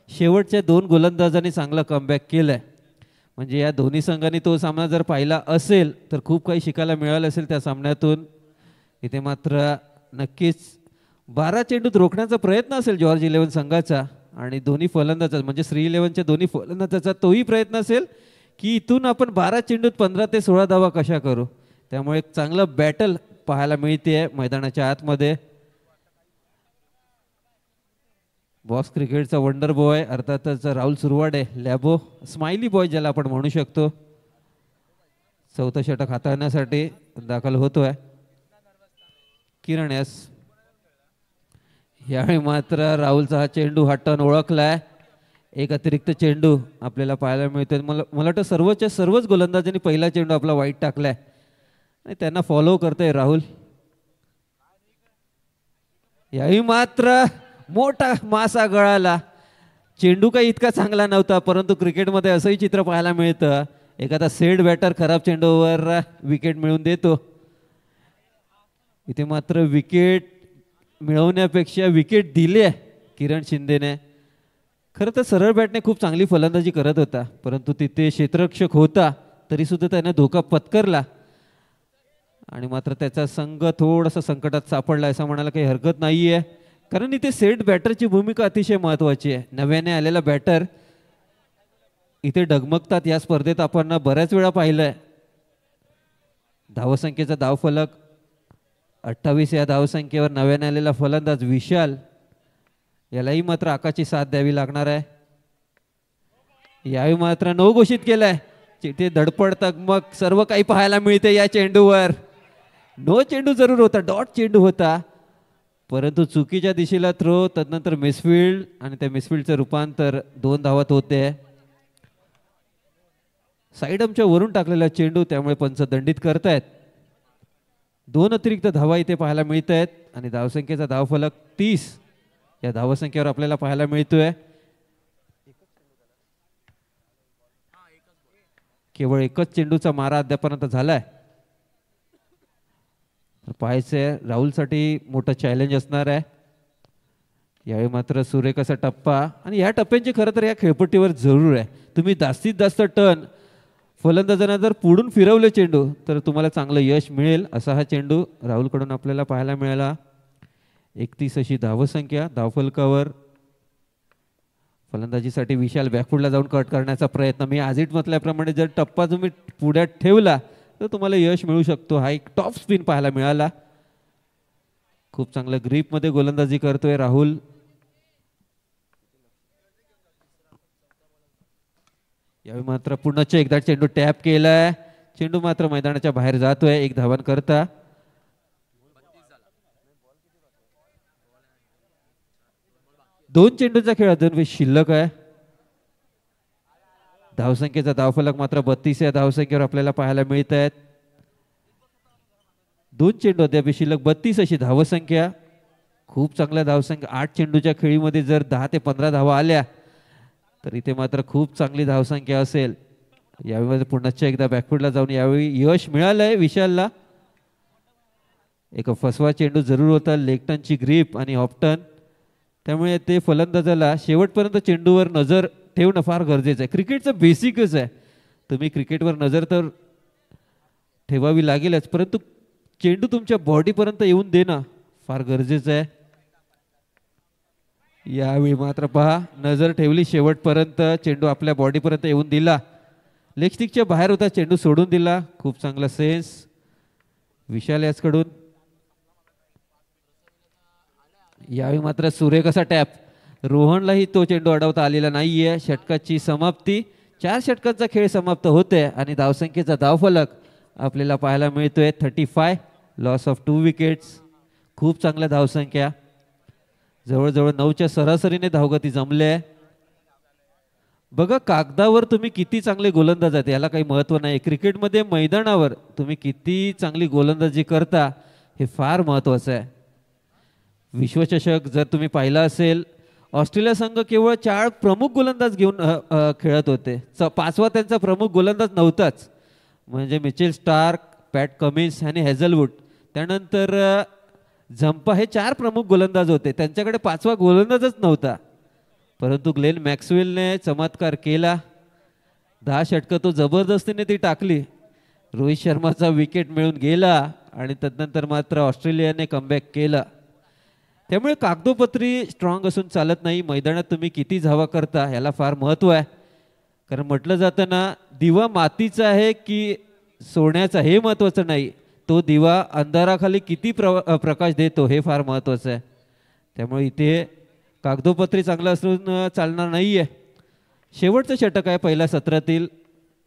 शेवटच्या 2 गोलंदाजांनी चांगला कमबॅक केलाय. म्हणजे या दोन्ही संघांनी तो सामना जर पाहिला असेल तर खूप काही शिकायला मिळालं असेल त्या सामन्यातून. इथे मात्र नक्कीच 12 चेंडूत रोखण्याचा प्रयत्न असेल जॉर्ज 11 संघाचा आणि दोन्ही फलंदाजाचा म्हणजे श्री 11च्या दोन्ही फलंदाजाचा तोही प्रयत्न असेल की इथून आपण 12 चेंडूत 15 ते 16 धावा कशा करू. त्यामुळे एक चांगलं बॅटल पाहायला मिळते मैदानाच्या आतमध्ये. बॉक्स क्रिकेटचा वंडर बॉय अर्थातच राहुल सुरवाडे, लॅबो स्माइली बॉय ज्याला आपण म्हणू शकतो, 4थं षटक हाताळण्यासाठी दाखल होतोय. किरण एस. यावेळी मात्र राहुलचा हा चेंडू हा टर्न ओळखलाय. एक अतिरिक्त चेंडू आपल्याला पाहायला मिळतोय. मला वाटतं सर्वच गोलंदाजांनी पहिला चेंडू आपला वाईट टाकलाय आणि त्यांना फॉलो करतोय राहुल. यावेळी मात्र मोठा मासा गळाला. चेंडू काही इतका चांगला नव्हता, परंतु क्रिकेटमध्ये असंही चित्र पाहायला मिळतं, एखादा सेट बॅटर खराब चेंडूवर विकेट मिळवून देतो. इथे मात्र विकेट मिळवण्यापेक्षा विकेट दिली आहे किरण शिंदेने. खरं तर सरळ बॅटने खूप चांगली फलंदाजी करत होता, परंतु तिथे क्षेत्ररक्षक होता तरी सुद्धा त्याने धोका पत्करला आणि मात्र त्याचा संघ थोडासा संकटात सापडला असं म्हणायला काही हरकत नाहीये. कारण इथे सेट बॅटरची भूमिका अतिशय महत्त्वाची आहे. नव्याने आलेला बॅटर इथे डगमगतात. या स्पर्धेत आपण बऱ्याच वेळा पाहिलंय. धावसंख्येचा धावफलक 28 या धावसंख्येवर नव्याने आलेला फलंदाज विशाल, यालाही मात्र आकाशी साथ द्यावी लागणार आहे. यावेळी मात्र नो घोषित केलाय. तिथे धडपड तगमग सर्व काही पाहायला मिळते या चेंडूवर. नो चेंडू जरूर होता, डॉट चेंडू होता, परंतु चुकीच्या दिशेला थ्रो, तदनंतर मिसफिल्ड आणि त्या मिसफिल्डचं रूपांतर 2 धावात होते. साईड आमच्या वरून टाकलेला चेंडू, त्यामुळे पंच दंडित करतायत. 2 अतिरिक्त धावा इथे पाहायला मिळत आहेत आणि धावसंख्येचा धावफलक 30 या धावसंख्येवर आपल्याला पाहायला मिळतोय. केवळ एकच चेंडूचा मारा अद्यापर्यंत झालाय. पाहायचंय राहुलसाठी मोठं चॅलेंज असणार आहे. यावेळी मात्र सुरेख असा टप्पा, आणि या टप्प्यांची खरं तर या खेळपट्टीवर जरूर आहे. तुम्ही जास्तीत जास्त टर्न फलंदाजांना जर पुढून फिरवले चेंडू तर तुम्हाला चांगलं यश मिळेल. असा हा चेंडू राहुलकडून आपल्याला पाहायला मिळाला. 31 अशी धावसंख्या. धावफलकावर फलंदाजीसाठी विशाल बॅकफुटला जाऊन कट करण्याचा प्रयत्न. मी आधीच म्हटल्याप्रमाणे जर टप्पा तुम्ही पुढ्यात ठेवला तर तुम्हाला यश मिळू शकतो. हा एक टॉप स्पिन पाहायला मिळाला. खूप चांगलं ग्रीपमध्ये गोलंदाजी करतोय राहुल. यावेळी मात्र पुन्हा एकदा चेंडू टॅप केलाय. चेंडू मात्र मैदानाच्या बाहेर जातोय 1 धावान करता. दोन चेंडूचा खेळ अजून शिल्लक आहे. धावसंख्येचा धावफलक मात्र 32 या धावसंख्येवर आपल्याला पाहायला मिळत आहेत. 2 चेंडू अद्याप शिल्लक, 32 अशी धावसंख्या. खूप चांगल्या धावसंख्या. 8 चेंडूच्या खेळीमध्ये जर 10 ते 15 धावा आल्या तर इथे मात्र खूप चांगली धावसंख्या असेल. यावेळी पुन्हा एकदा बॅकफुटला जाऊन यावेळी यश मिळालंय विशालला. एक फसवा चेंडू जरूर होता. लेगटनची ग्रीप आणि ऑप्टन, त्यामुळे ते फलंदाजाला शेवटपर्यंत चेंडूवर नजर ठेवणं फार गरजेचं आहे. क्रिकेटचं बेसिकच आहे. तुम्ही क्रिकेटवर नजर तर ठेवावी लागेलच, परंतु चेंडू तुमच्या बॉडीपर्यंत येऊन देणं फार गरजेचं आहे. यावेळी मात्र पहा, नजर ठेवली शेवटपर्यंत, चेंडू आपल्या बॉडीपर्यंत येऊन दिला. लेग स्टिकच्या बाहेर होता, चेंडू सोडून दिला. खूप चांगला सेन्स विशाल याचकडून. यावेळी मात्र सुरेख असा टॅप. रोहनलाही तो चेंडू अडवता आलेला नाहीये. षटकाची समाप्ती. 4 षटकांचा खेळ समाप्त होते आणि धावसंख्येचा धावफलक आपल्याला पाहायला मिळतोय 35. Loss of 2 wickets. खूप चांगल्या धावसंख्या. जवळजवळ 9च्या सरासरीने धावगती जमले. बघा, कागदावर तुम्ही किती चांगले गोलंदाज आहेत याला काही महत्त्व नाही. क्रिकेटमध्ये मैदानावर तुम्ही किती चांगली गोलंदाजी करता हे फार महत्त्वाचं आहे. विश्वचषक जर तुम्ही पाहिला असेल, ऑस्ट्रेलिया संघ केवळ 4 प्रमुख गोलंदाज घेऊन खेळत होते. 5वा त्यांचा प्रमुख गोलंदाज नव्हताच, म्हणजे मिचेल स्टार्क, पॅट कमिन्स आणि हेझलवूड. त्यानंतर झंपा, हे 4 प्रमुख गोलंदाज होते. त्यांच्याकडे 5वा गोलंदाजच नव्हता. परंतु ग्लेन मॅक्सवेलने चमत्कार केला. 10 षटकं तो जबरदस्तीने ती टाकली. रोहित शर्माचा विकेट मिळून गेला आणि तदनंतर मात्र ऑस्ट्रेलियाने कमबॅक केला. त्यामुळे कागदोपत्री स्ट्रॉंग असून चालत नाही. मैदानात तुम्ही किती धावा करता याला फार महत्त्व आहे. कारण म्हटलं जातं ना, दिवा मातीचा आहे की सोन्याचा हे महत्त्वाचं नाही, तो दिवा अंधाराखाली किती प्रकाश देतो हे फार महत्त्वाचं आहे. त्यामुळे इथे कागदोपत्री चांगलं असून चालणार नाही आहे. शेवटचं षटक आहे पहिल्या सत्रातील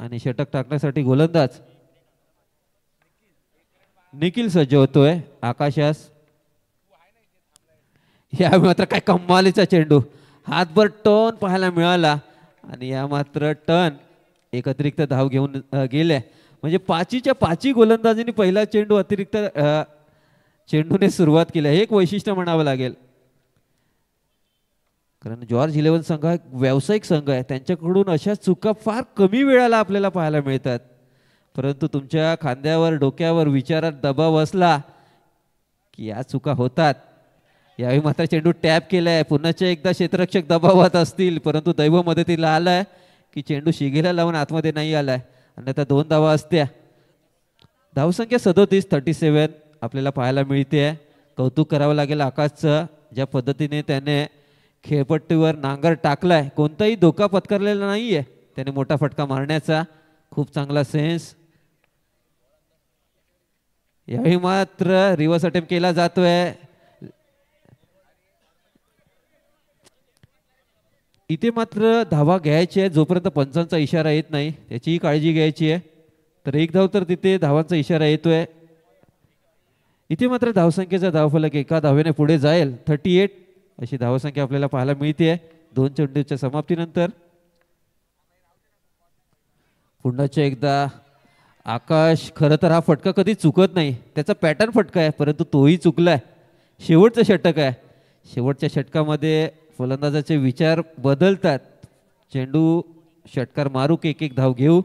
आणि षटक टाकण्यासाठी गोलंदाज निखिल सज्ज होतोय. आकाशास या मात्र काय कमालीचा चेंडू, हातभर टर्न पाहायला मिळाला आणि या मात्र टर्न एक अतिरिक्त धाव घेऊन गेले. म्हणजे 5च्या 5 गोलंदाजीने पहिला चेंडू अतिरिक्त चेंडूने सुरुवात केली. हे एक वैशिष्ट्य म्हणावं लागेल. कारण जॉर्ज 11 संघ एक व्यावसायिक संघ आहे. त्यांच्याकडून अशा चुका फार कमी वेळाला आपल्याला पाहायला मिळतात. परंतु तुमच्या खांद्यावर, डोक्यावर, विचारात दबाव असला की या चुका होतात. यावेळी मात्र चेंडू टॅप केलाय. पुन्हा एकदा क्षेत्ररक्षक दबावात असतील, परंतु दैव मदतीला आलाय की चेंडू शिगेला लावून आतमध्ये नाही आलाय, अन्यथा 2 धावा असत्या. धावसंख्या 37 आपल्याला पाहायला मिळते. कौतुक करावं लागेल आकाशचं, ज्या पद्धतीने त्याने खेळपट्टीवर नांगर टाकलाय. कोणताही धोका पत्करलेला नाहीये त्याने मोठा फटका मारण्याचा. खूप चांगला सेन्स. यावेळी मात्र रिव्हर्स अटेम्प्ट केला जातोय. इथे मात्र धावा घ्यायची आहे जोपर्यंत पंचांचा इशारा येत नाही, त्याचीही काळजी घ्यायची आहे. तर 1 धाव तर तिथे धावांचा इशारा येतोय. इथे मात्र धावसंख्येचा धावफलक एका धावेने पुढे जाईल. 38 अशी धावसंख्या आपल्याला पाहायला मिळते 2 चेंडूच्या समाप्तीनंतर. पुन्हा एकदा आकाश खरं तर हा फटका कधी चुकत नाही, त्याचा पॅटर्न फटका आहे, परंतु तोही चुकलाय. शेवटचं षटक आहे. शेवटच्या षटकामध्ये फलंदाजाचे विचार बदलतात. चेंडू षटकार मारू की एक धाव घेऊ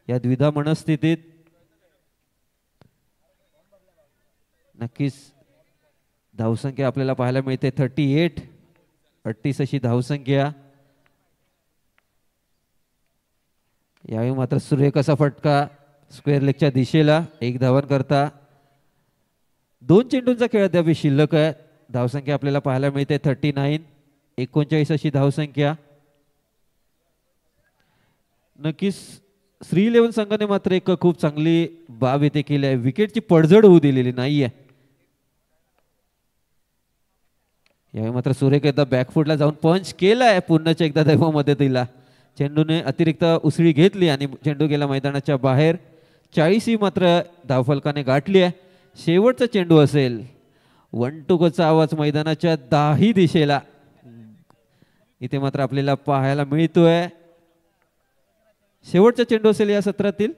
या द्विधा मनस्थितीत. नक्कीच धावसंख्या आपल्याला पाहायला मिळते 38. 38 अशी धावसंख्या. यावेळी मात्र सुरेख असा फटका स्क्वेअर लेगच्या दिशेला. 1 धावन करता. 2 चेंडूंचा खेळ अद्याप शिल्लक आहे. धावसंख्या आपल्याला पाहायला मिळते 39. 39 अशी धावसंख्या. नक्कीच श्री 11 संघाने मात्र एक खूप चांगली बाब येथे केली आहे. विकेटची पडझड होऊ दिलेली नाहीये. यावेळी मात्र सुरेख एकदा बॅकफुटला जाऊन पंच केलाय. पुन्हा एकदा दैवामध्ये दिला. चेंडूने अतिरिक्त उसळी घेतली आणि चेंडू गेला मैदानाच्या बाहेर. 40 ही मात्र धावफलकाने गाठली आहे. शेवटचा चेंडू असेल. 1 टू गोचा आवाज मैदानाच्या 10 दिशेला इथे मात्र आपल्याला पाहायला मिळतोय. शेवटचा चेंडू असेल या सत्रातील.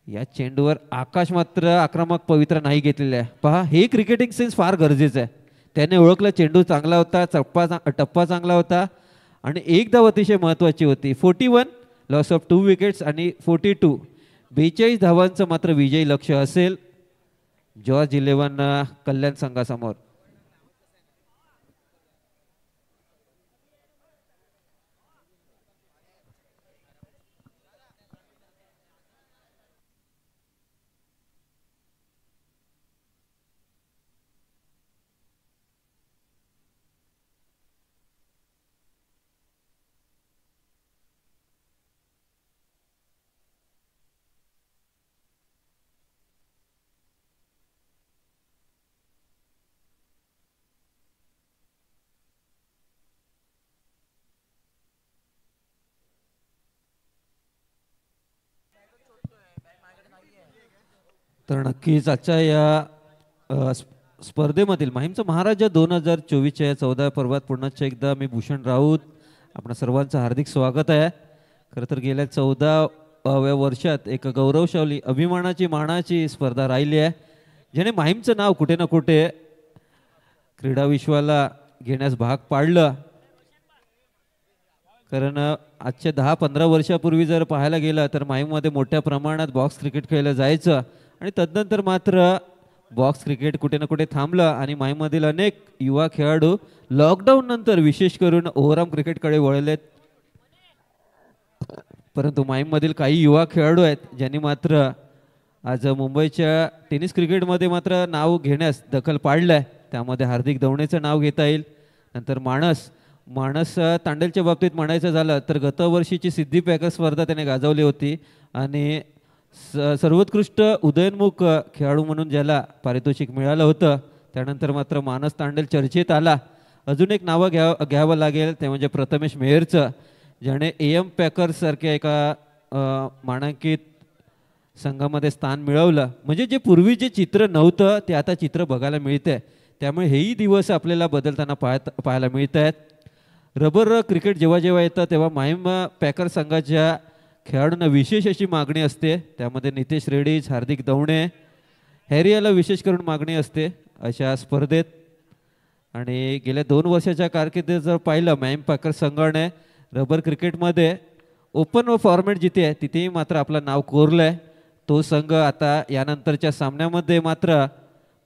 या चेंडूवर आकाश मात्र आक्रमक पवित्रा नाही घेतलेला आहे. पहा, हे क्रिकेटिंग सेन्स फार गरजेचं आहे. त्याने ओळखलं चेंडू चांगला होता, टप्पा चांगला होता आणि एक धाव अतिशय महत्वाची होती. 41 लॉस ऑफ 2 विकेट्स आणि 42 42 धावांचं मात्र विजयी लक्ष असेल जॉर्ज 11 कल्याण संघासमोर. तर नक्कीच आजच्या या स्पर्धेमधील माहीमचा महाराजा 2024च्या या 14 पर्वात पुन्हा एकदा मी भूषण राऊत आपणा सर्वांचं हार्दिक स्वागत आहे. खरं तर गेल्या 14व्या वर्षात एक गौरवशाली अभिमानाची मानाची स्पर्धा राहिली आहे, ज्याने माहीमचं नाव कुठे ना कुठे क्रीडा विश्वाला घेण्यास भाग पाडलं. कारण आजच्या 10-15 वर्षापूर्वी जर पाहायला गेलं तर माहीममध्ये मोठ्या प्रमाणात बॉक्स क्रिकेट खेळलं जायचं आणि तदनंतर मात्र बॉक्स क्रिकेट कुठे ना कुठे थांबलं आणि माहीममधील अनेक युवा खेळाडू लॉकडाऊन नंतर विशेष करून ओव्हरआर्म क्रिकेटकडे वळलेत. परंतु माहीममधील काही युवा खेळाडू आहेत ज्यांनी मात्र आज मुंबईच्या टेनिस क्रिकेटमध्ये मात्र नाव घेण्यास दखल पाडलंय. त्यामध्ये हार्दिक दवणेचं नाव घेता येईल. नंतर मानस तांडेलच्या बाबतीत म्हणायचं झालं तर गतवर्षीची सिद्धी पॅकर स्पर्धा त्याने गाजवली होती आणि सर्वोत्कृष्ट उदयोन्मुख खेळाडू म्हणून ज्याला पारितोषिक मिळालं होतं. त्यानंतर मात्र मानस तांडेल चर्चेत आला. अजून एक नावं घ्यावं लागेल ते म्हणजे प्रथमेश मेहरचं, ज्याने AM पॅकर्स सारख्या एका मानांकित संघामध्ये स्थान मिळवलं. म्हणजे जे पूर्वी जे चित्र नव्हतं ते आता चित्र बघायला मिळतंय. त्यामुळे हेही दिवस आपल्याला बदलताना पाहायला मिळत आहेत. रबर क्रिकेट जेव्हा जेव्हा येतं तेव्हा माहीम पॅकर संघाच्या खेळाडूंना विशेष अशी मागणी असते. त्यामध्ये नितेश रेड्डीज, हार्दिक दवणे, हॅरियाला विशेष करून मागणी असते अशा स्पर्धेत. आणि गेल्या 2 वर्षाच्या कारकिर्दीत जर पाहिलं माहीम पॅकर संघाने रबर क्रिकेटमध्ये ओपन व फॉर्मॅट जिथे आहे तिथेही मात्र आपलं नाव कोरलं आहे. तो संघ आता यानंतरच्या सामन्यामध्ये मात्र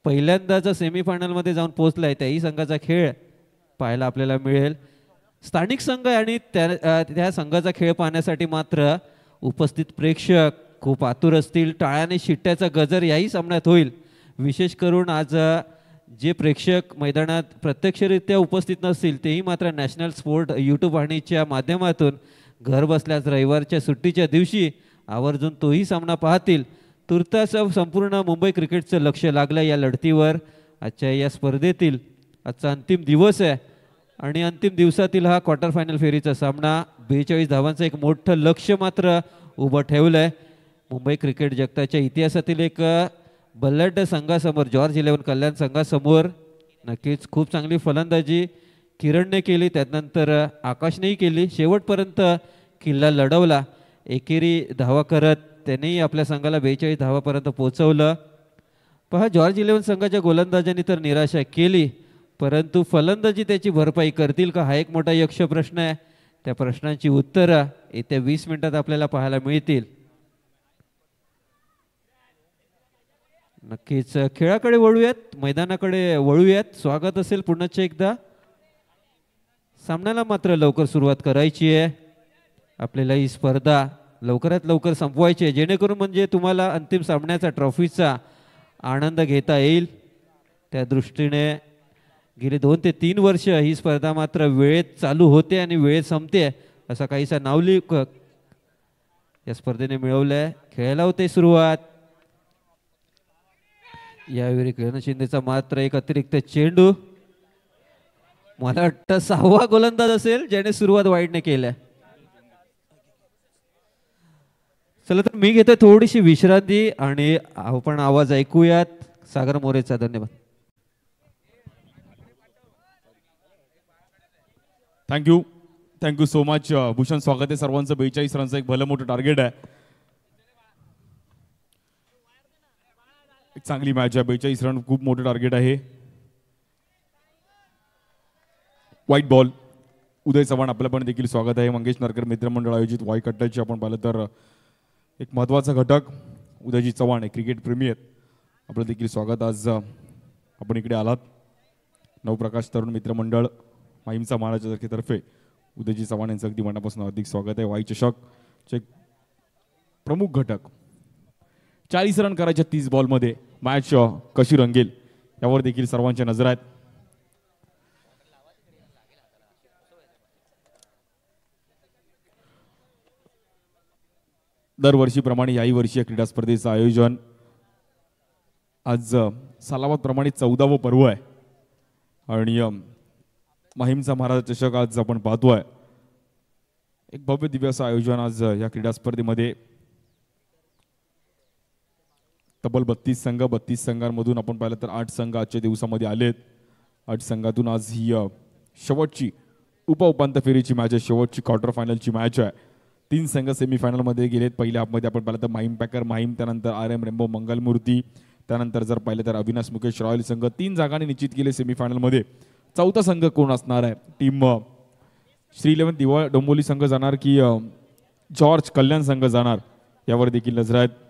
पहिल्यांदाच सेमीफायनलमध्ये जाऊन पोहोचला आहे. त्याही संघाचा खेळ पाहायला आपल्याला मिळेल. स्थानिक संघ आणि त्या संघाचा खेळ पाहण्यासाठी मात्र उपस्थित प्रेक्षक खूप आतुर असतील. टाळ्याने शिट्ट्याचा गजर याही सामन्यात होईल. विशेष करून आज जे प्रेक्षक मैदानात प्रत्यक्षरित्या उपस्थित नसतील तेही मात्र नॅशनल स्पोर्ट यूट्यूब वाहिनीच्या माध्यमातून घर बसल्यास रविवारच्या सुट्टीच्या दिवशी आवर्जून तोही सामना पाहतील. तुर्तास संपूर्ण मुंबई क्रिकेटचं लक्ष लागलं या लढतीवर. आजच्या या स्पर्धेतील आजचा अंतिम दिवस आहे आणि अंतिम दिवसातील हा क्वार्टर फायनल फेरीचा सामना 42 धावांचं एक मोठं लक्ष मात्र उभं ठेवलं आहे. मुंबई क्रिकेट जगताच्या इतिहासातील एक बल्लड संघासमोर जॉर्ज 11 कल्याण संघासमोर नक्कीच खूप चांगली फलंदाजी किरणने केली, त्यानंतर आकाशनेही केली, शेवटपर्यंत किल्ला लढवला, एकेरी धावा करत त्यांनीही आपल्या संघाला 42 धावापर्यंत पोहोचवलं. पहा जॉर्ज 11 संघाच्या गोलंदाजांनी तर निराशा केली, परंतु फलंदाजी त्याची भरपाई करतील का हा एक मोठा यक्ष प्रश्न आहे. त्या प्रश्नांची उत्तरं येत्या 20 मिनिटात आपल्याला पाहायला मिळतील. नक्कीच खेळाकडे वळूयात, मैदानाकडे वळूयात. स्वागत असेल पुन्हा एकदा. सामन्याला मात्र लवकर सुरुवात करायची आहे. आपल्याला ही स्पर्धा लवकरात लवकर संपवायची आहे, जेणेकरून म्हणजे तुम्हाला अंतिम सामन्याचा ट्रॉफीचा आनंद घेता येईल. त्या दृष्टीने गेले 2 ते 3 वर्ष ही स्पर्धा मात्र वेळेत चालू होते आणि वेळेत संपते असा काहीसा नावलौकिक या स्पर्धेने मिळवलंय. खेळायला होते सुरुवात. यावेळी किरण शिंदेचा मात्र एक अतिरिक्त चेंडू. मला वाटतं 6वा गोलंदाज असेल ज्याने सुरुवात वाईडने केल्या. चला तर मी घेतोय थोडीशी विश्रांती आणि आपण आवाज ऐकूयात सागर मोरेचा. धन्यवाद. Thank you so much Bhushan. स्वागत आहे सर्वांचं. 42 रनचं एक भलं मोठं टार्गेट आहे. एक चांगली मॅच आहे. 42 रन खूप मोठं टार्गेट आहे. White ball. उदय चव्हाण आपलं पण देखील स्वागत आहे. मंगेश नरकर मित्रमंडळ आयोजित वाईट कट्ट्याची आपण पाहिलं तर एक महत्त्वाचा घटक उदयजी चव्हाण आहे, क्रिकेट प्रेमी आहेत. आपलं देखील स्वागत. आज आपण इकडे आलात. नवप्रकाश तरुण मित्रमंडळ माहीमचा महाराजाच्या तर्फे उदयजी चव्हाण यांचं अगदी मनापासून अधिक स्वागत आहे. वाई चषकचे प्रमुख घटक. 40 रन करायच्या 30 बॉलमध्ये मॅच कशी रंगेल यावर देखील सर्वांच्या नजर आहेत. दरवर्षीप्रमाणे याही वर्षी या क्रीडा स्पर्धेचं आयोजन आज सालावाद प्रमाणे 14वं पर्व आहे आणि माहीमचा महाराज चषक आज आपण पाहतोय. एक भव्य दिव्य असं आयोजन आज या क्रीडा स्पर्धेमध्ये. तब्बल 32 संघ, 32 संघांमधून आपण पाहिलं तर 8 संघ आजच्या दिवसामध्ये आलेत. 8 संघातून आज ही शेवटची उपांत्य फेरीची मॅच आहे, शेवटची क्वार्टर फायनलची मॅच आहे. 3 संघ सेमीफायनलमध्ये गेलेत. पहिल्या हाफमध्ये आपण पाहिलं तर माहीम पॅकर माहीम, त्यानंतर RM रेम्बो मंगलमूर्ती, त्यानंतर जर पाहिलं तर अविनाश मुकेश रॉयल संघ 3 जागांनी निश्चित केले सेमीफायनलमध्ये. 4था संघ कोण असणार आहे? टीम श्री 11 दिवा डोंबोली संघ जाणार की जॉर्ज कल्याण संघ जाणार यावर देखील नजर आहेत.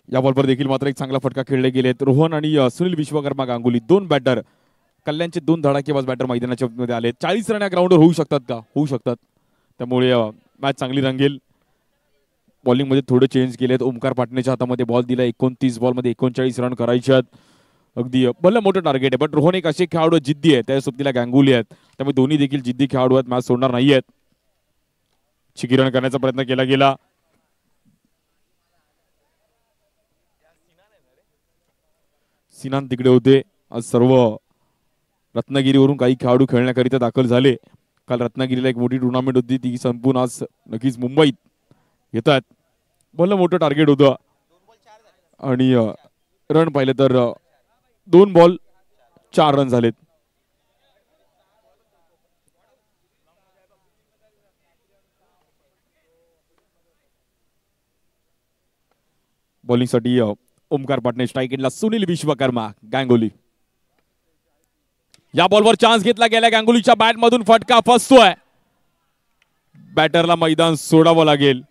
या बॉलवर देखील मात्र एक चांगला फटका खेळले गेलेत. रोहन आणि सुनील विश्वकर्मा गांगुली 2 बॅटर, कल्याणचे 2 धडाकेबाज बॅटर मैदानाच्या मध्ये आले. 40 रन या ग्राउंडवर होऊ शकतात का? होऊ शकतात. त्यामुळे मॅच चांगली रंगेल. बॉलिंग मध्ये थोडे चेंज केलेत. ओमकार पाटणेच्या हातामध्ये बॉल दिला. 29 बॉलमध्ये 39 रन करायचे आहेत. अगदी भलं मोठं टार्गेट आहे. पण रोहन एक असे खेळाडू जिद्दी आहे, त्या सोबतीला गांगुली आहेत, त्यामुळे दोन्ही देखील जिद्दी खेळाडू आहेत. मॅच सोडणार नाही आहेत. चिकिरण करण्याचा प्रयत्न केला गेला. सिनान तिकडे होते. आज सर्व रत्नागिरीवरून काही खेळाडू खेळण्याकरिता दाखल झाले. काल रत्नागिरीला एक मोठी टुर्नामेंट होती, ती संपून आज नक्कीच मुंबईत येतात. भलं मोठं टार्गेट होतं आणि रन पाहिलं तर 2 बॉल 4 रन झालेत. बॉलिंगसाठी ओमकार पाटणे, स्ट्राईक एंडला सुनील विश्वकर्मा गांगुली. या बॉलवर चान्स घेतला गेला, गांगुलीच्या बॅट मधून फटका फसतोय. बॅटरला मैदान सोडावं लागेल.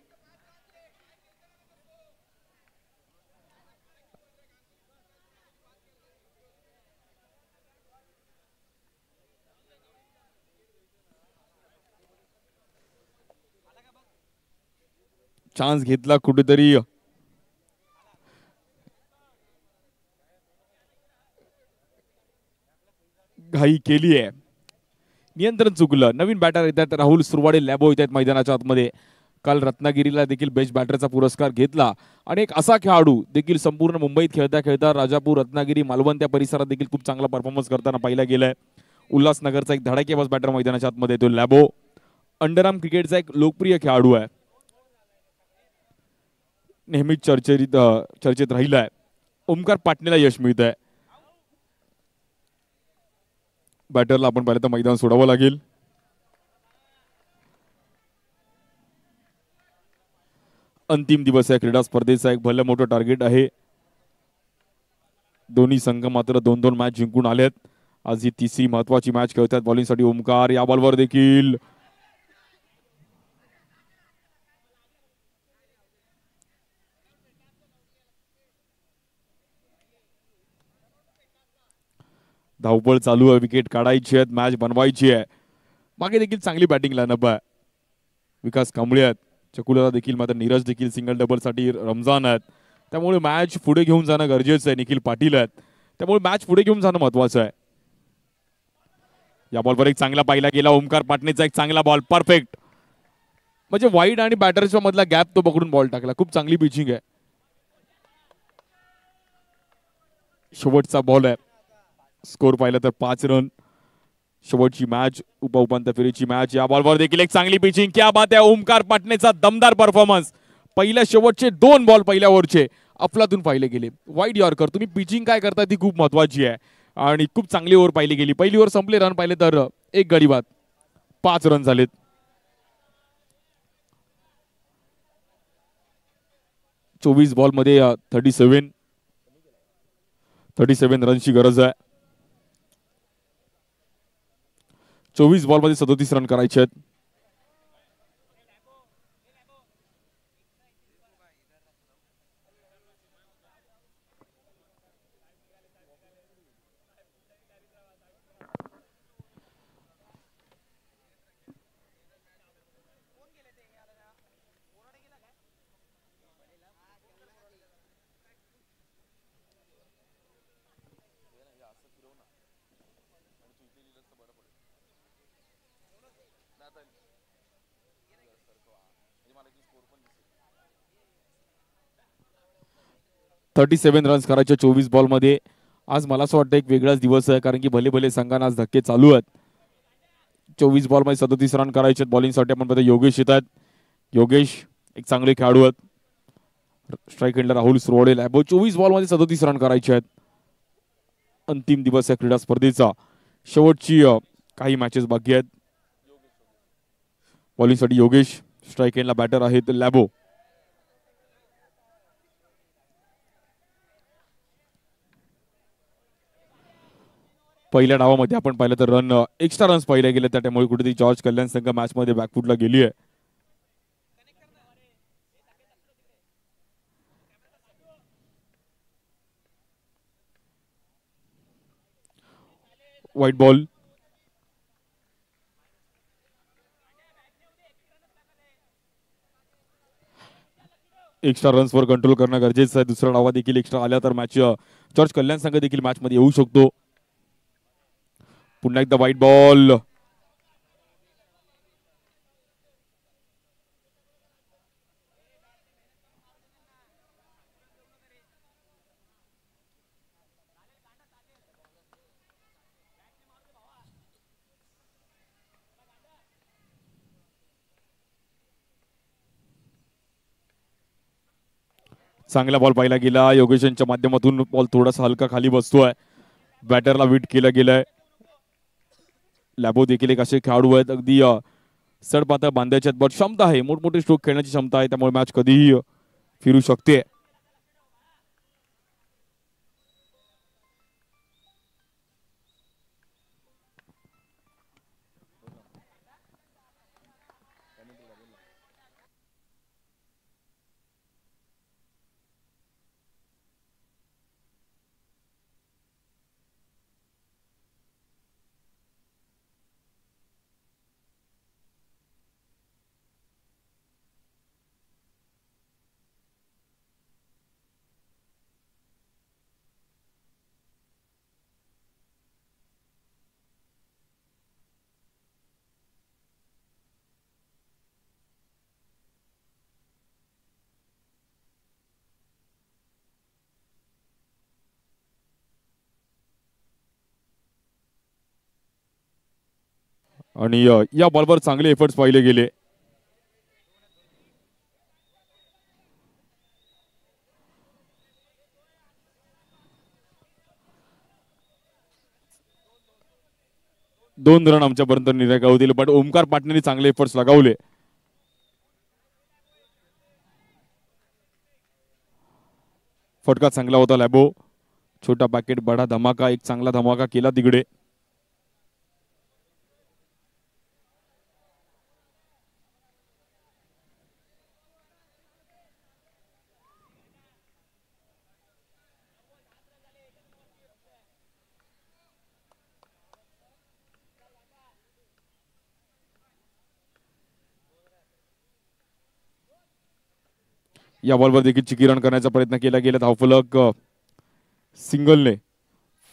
चान्स घेतला कुठेतरी, घाई केली आहे, नियंत्रण चुकलं. नवीन बॅटर येतात राहुल सुरवाडे, लॅबो येतात मैदानाच्या आतमध्ये. काल रत्नागिरीला देखील बेस्ट बॅटरचा पुरस्कार घेतला आणि एक असा खेळाडू देखील संपूर्ण मुंबईत खेळता खेळता राजापूर, रत्नागिरी, मालवण त्या परिसरात देखील खूप चांगला परफॉर्मन्स करताना पाहिला गेलाय. उल्हासनगरचा एक धडाकेबाज बॅटर मैदानाच्या आतमध्ये येतो लॅबो. अंडरआर्म क्रिकेटचा एक लोकप्रिय खेळाडू आहे, नेहमीच चर्चेत राहिलाय. ओमकार पाटणेला यश मिळत आहे. बॅटरला आपण पाहिलं तर मैदान सोडावं लागेल. अंतिम दिवस आहे क्रीडा स्पर्धेचा, एक भलं मोठं टार्गेट आहे. दोन्ही संघ मात्र 2-2 मॅच जिंकून आलेत. आज ही तिसरी महत्वाची मॅच खेळतात. बॉलिंगसाठी ओमकार, या बॉलवर देखील धावपळ चालू आहे, विकेट काढायची आहेत, मॅच बनवायची आहे. मागे देखील चांगली बॅटिंग लाईनअप आहे. विकास कांबळे आहेत, चकुलरा देखील, मात्र नीरज देखील सिंगल डबल साठी रमजान आहेत. त्यामुळे मॅच पुढे घेऊन जाणं गरजेचं आहे. निखिल पाटील आहेत, त्यामुळे मॅच पुढे घेऊन जाणं महत्वाचं आहे. या बॉलवर एक चांगला पाहिला गेला ओमकार पाटणेचा, एक चांगला बॉल, परफेक्ट. म्हणजे वाईड आणि बॅटरच्या मधला गॅप तो पकडून बॉल टाकला. खूप चांगली पिचिंग आहे. शेवटचा बॉल आहे. स्कोर पाहिलं तर 5 रन. शेवटची मॅच, उपउपांत्य फेरीची मॅच. या बॉलवर देखील एक चांगली पिचिंग. क्या बात आहे, ओमकार पाटणेचा दमदार परफॉर्मन्स. पहिल्या शेवटचे 2 बॉल पहिल्या ओव्हरचे अफलातून पाहिले गेले. Wide yorker. तुम्ही पिचिंग काय करता ती खूप महत्वाची आहे आणि खूप चांगली ओव्हर पाहिली गेली. पहिली ओव्हर संपले, रन पाहिले तर 1 गडी बाद, 5 रन झालेत. चोवीस बॉल मध्ये 37 रनची गरज आहे. 24 बॉल मध्ये 37 रन करायचे आहेत. .37 रन्स करायचे 24 बॉल मध्ये. आज मला असं वाटतं एक वेगळाच दिवस आहे, कारण की भले भले संघांना आज धक्के चालू आहेत. 24 बॉल मध्ये 37 रन करायचे. बॉलिंगसाठी आपण पाहतो योगेश येतात. योगेश एक चांगले खेळाडू आहेत. स्ट्राईक एंडला राहुल सुरवाडे, लॅबो. 24 बॉल मध्ये 37 रन करायचे आहेत. अंतिम दिवस आहे क्रीडा स्पर्धेचा. शेवटची काही मॅचेस बाकी आहेत. बॉलिंगसाठी योगेश, स्ट्राईक एंडला बॅटर आहेत लॅबो. पहिल्या डावामध्ये आपण पाहिलं तर एक्स्ट्रा रन्स पाहिले गेले, त्यामुळे कुठेतरी जॉर्ज कल्याण संघ मॅच मध्ये बॅकफुटला गेली आहे. White ball. एक्स्ट्रा रन्स वर कंट्रोल करणं गरजेचं आहे. दुसरा डावा देखील एक्स्ट्रा आल्या तर मॅच जॉर्ज कल्याण संघ देखील मॅच मध्ये येऊ शकतो. पुन्हा एकदा व्हाईट बॉल. चांगला बॉल पाहिला गेला. योगेशनच्या माध्यमातून बॉल थोडासा हलका खाली बसतोय. बॅटरला विट केलं गेलंय. लॅबो देखील एक असे खेळाडू आहेत अगदी सडपातळ बांधायचे आहेत, बट क्षमता आहे, मोठमोठे स्ट्रोक खेळण्याची क्षमता आहे, त्यामुळे मॅच कधीही फिरू शकते. आणि या बॉलवर चांगले एफर्ट्स पाहिले गेले. दोन रन आमच्यापर्यंत निर्णय होतील, बट ओमकार पाटणेंनी चांगले एफर्ट्स लगावले. फटका चांगला होता लॅबो. छोटा पॅकेट बडा धमाका, एक चांगला धमाका केला तिकडे. या बॉलवर देखील चिकी रन करण्याचा प्रयत्न केला गेला. धावफलक सिंगलने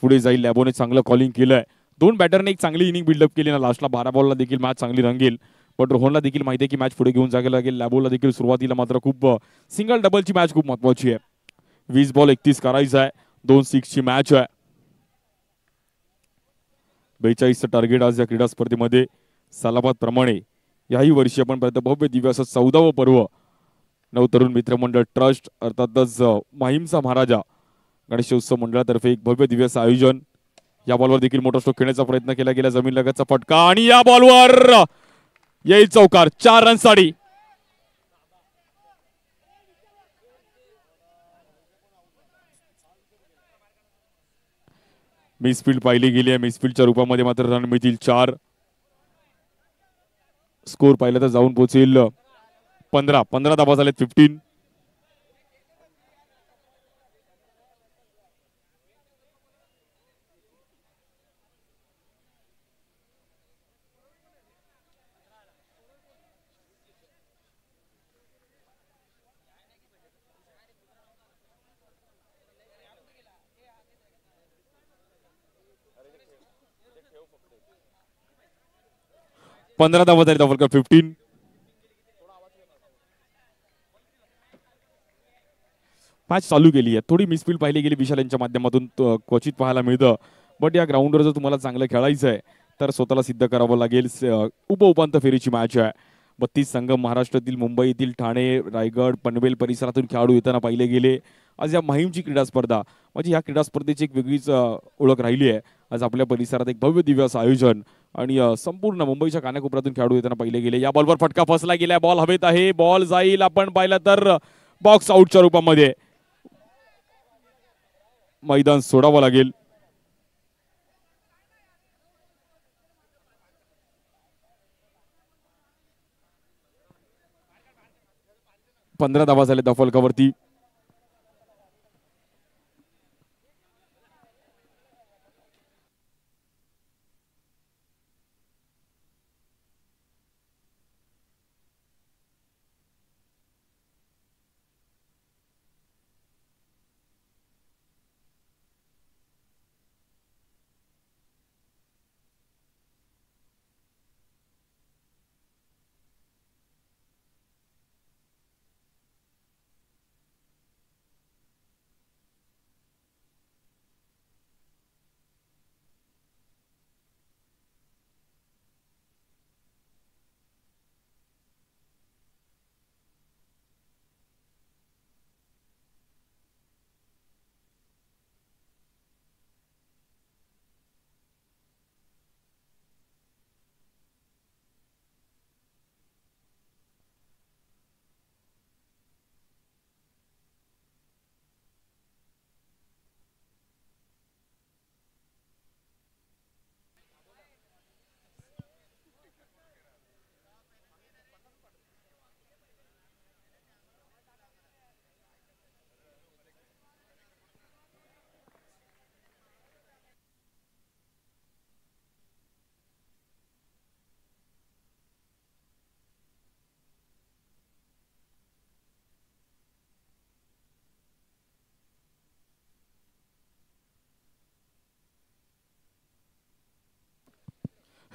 पुढे जाईल. लॅबोने चांगलं कॉलिंग केलंय. दोन बॅटरने एक चांगली इनिंग बिल्डअप केली ना. लास्टला 12 बॉलला देखील मॅच चांगली रंगेल, पण रोहनला देखील माहिती आहे की मॅच पुढे घेऊन जायला लागेल. लॅबोला देखील सुरुवातीला मात्र खूप सिंगल डबलची मॅच खूप महत्वाची आहे. 20 बॉल 31 करायचं आहे. 2 6ची मॅच आहे. 42चं टार्गेट आज या क्रीडा स्पर्धेमध्ये. सालाबाद प्रमाणे याही वर्षी आपण पर्यंत भव्य दिव्य असं 14वं पर्व नवतरुण मित्रमंडळ ट्रस्ट अर्थातच माहीमचा महाराजा गणेशोत्सव मंडळातर्फे एक भव्य दिव्याचं आयोजन. या बॉलवर देखील मोठा स्ट्रोक खेळण्याचा प्रयत्न केला गेला. जमीन लगतचा फटका आणि या बॉलवर येईल चौकार. 4 रनसाठी. मिसफील्ड पाहिली गेली आहे. मिसफील्डच्या रूपामध्ये मात्र रन मिळतील 4. स्कोर पाहिलं तर जाऊन पोहोचेल 15 धावा झालेत. 15. पंधरा धावा झाले. धावफलक 15. मॅच चालू केली आहे. थोडी मिसफील्ड पाहिली गेली विशाल यांच्या माध्यमातून क्वचित पाहायला मिळतं, बट या ग्राउंडवर जर तुम्हाला चांगलं खेळायचं आहे तर स्वतःला सिद्ध करावं लागेल. उपउपांत्य फेरीची मॅच आहे. 32 संघ महाराष्ट्रातील, मुंबईतील, ठाणे, रायगड, पनवेल परिसरातून खेळाडू येताना पाहिले गेले. आज या माहीमची क्रीडा स्पर्धा म्हणजे या क्रीडा स्पर्धेची एक वेगळीच ओळख राहिली आहे. आज आपल्या परिसरात एक भव्य दिव्य असं आयोजन आणि संपूर्ण मुंबईच्या कानाकोपऱ्यातून खेळाडू येताना पाहिले गेले. या बॉलवर फटका फसला गेला. बॉल हवेत आहे. बॉल जाईल. आपण पाहिलं तर बॉक्स आउटच्या रूपामध्ये मैदान सोडावं लागेल. 15 धावा झाले धावफलकावरती.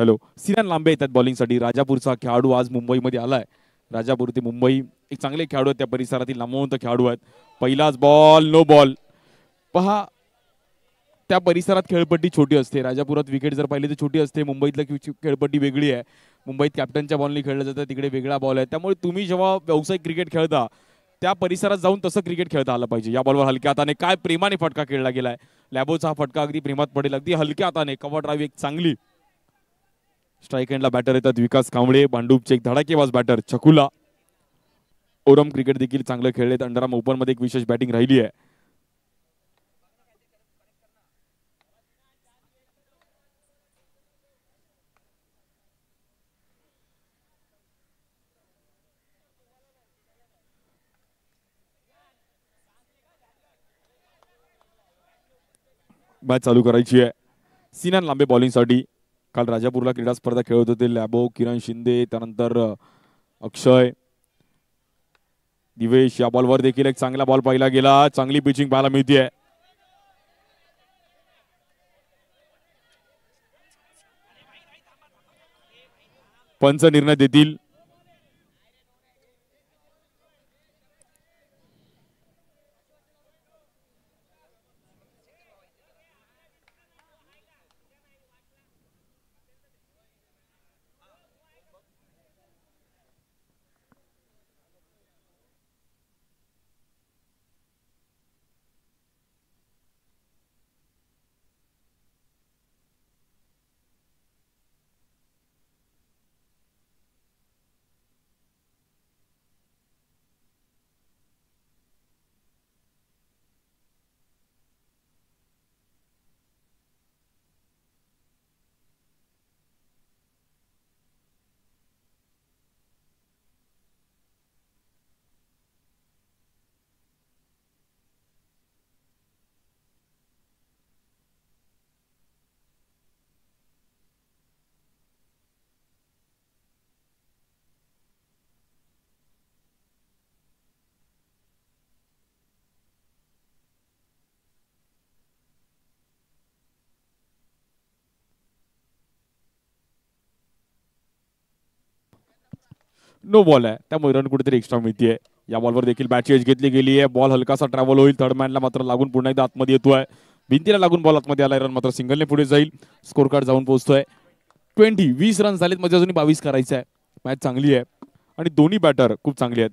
हॅलो, सिनान लांबे येतात बॉलिंगसाठी. राजापूरचा खेळाडू आज मुंबईमध्ये आलाय. राजापूर ते मुंबई एक चांगले खेळाडू आहेत, त्या परिसरातील नामवंत खेळाडू आहेत. पहिलाच बॉल, नो बॉल. पहा, त्या परिसरात खेळपट्टी छोटी असते. राजापुरात विकेट जर पाहिली तर छोटी असते. मुंबईतलं खेळपट्टी वेगळी आहे. मुंबईत कॅप्टनच्या बॉलनी खेळलं जातं, तिकडे वेगळा बॉल आहे. त्यामुळे तुम्ही जेव्हा व्यावसायिक क्रिकेट खेळता त्या परिसरात जाऊन तसं क्रिकेट खेळता आलं पाहिजे. या बॉलवर हलक्या हाताने काय प्रेमाने फटका खेळला गेलाय. लॅबोचा हा फटका अगदी प्रेमात पडेल, अगदी हलक्या हाताने. कव्हर ड्राईव्ह एक चांगली. स्ट्राईक एंडला बॅटर येतात विकास कांबळे. भांडूपचे एक धडाकेबाज बॅटर चकुला. ओरम क्रिकेट देखील चांगलं खेळलेत. अंडरआर्म ओपन मध्ये एक विशेष बॅटिंग राहिली आहे. मॅच चालू करायची आहे. सिनान लांबे बॉलिंगसाठी. काल राजापूरला क्रीडा स्पर्धा खेळत होते. लॅबो, किरण शिंदे, त्यानंतर अक्षय, दिवेश. या बॉलवर देखील एक चांगला बॉल पाहिला गेला. चांगली पिचिंग पाहायला मिळते. पंच निर्णय देतील. नो बॉल आहे, त्यामुळे रन कुठेतरी एक्स्ट्रा मिळतीये. या बॉलवर देखील बॅटची एज घेतली गेली आहे. बॉल हलकासा ट्रॅव्हल होईल. थर्ड मॅनला मात्र लागून पुन्हा एकदा आतमध्ये येतोय. भिंतीला लागून बॉल आतमध्ये आलाय. रन मात्र सिंगलने पुढे जाईल. स्कोर कार्ड जाऊन पोहोचतोय 20 रन झालेत. म्हणजे अजून 22 करायचं आहे. मॅच चांगली आहे आणि दोन्ही बॅटर खूप चांगले आहेत.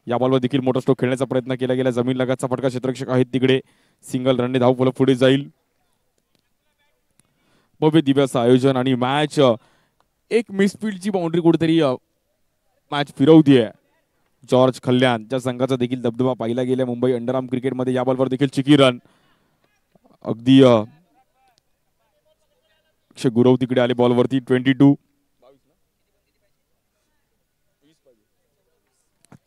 या बॉलवर देखील मोठा स्ट्रोक खेळण्याचा प्रयत्न केला गेला. जमीन लगातचा फटका क्षेत्ररक्षक आहेत तिकडे. सिंगल रनने धाव फलक पुढे जाईल. भव्य दिव्याचं आयोजन आणि मॅच एक मिसफील्डची बाउंड्री कुठेतरी मॅच फिरवतीये. जॉर्ज खल्याण ज्या संघाचा देखील दबदबा पाहिला गेला मुंबई अंडरआर्म क्रिकेटमध्ये. या बॉलवर देखील चिकी रन. अगदी गुरव तिकडे आले बॉलवरती. 22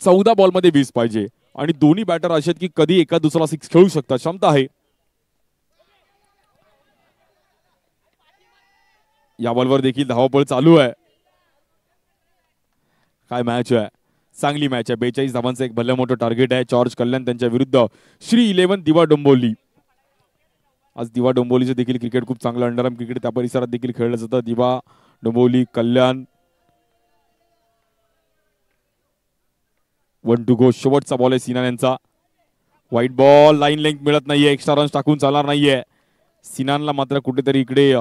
14 बॉलमध्ये 20 पाहिजे आणि दोन्ही बॅटर असे आहेत की कधी एका दुसरा सिक्स खेळू शकतात. क्षमता आहे. या बॉलवर देखील धावपळ चालू आहे. काय मॅच आहे, चांगली मॅच आहे. 42 धावांचं एक भलं मोठं टार्गेट आहे. जॉर्ज कल्याण त्यांच्या विरुद्ध श्री 11 दिवा डोंबिवली. आज दिवा डोंबिवलीचं देखील क्रिकेट खूप चांगलं अंडरआर्म क्रिकेट त्या परिसरात देखील खेळलं जातं. दिवा डोंबिवली कल्याण. 1 to go. शेवटचा बॉल आहे सिनान यांचा. White ball. लाईन लेंथ मिळत नाहीये. एक्स्ट्रा रन्स टाकून चालणार नाहीये. सिनानला मात्र कुठेतरी इकडे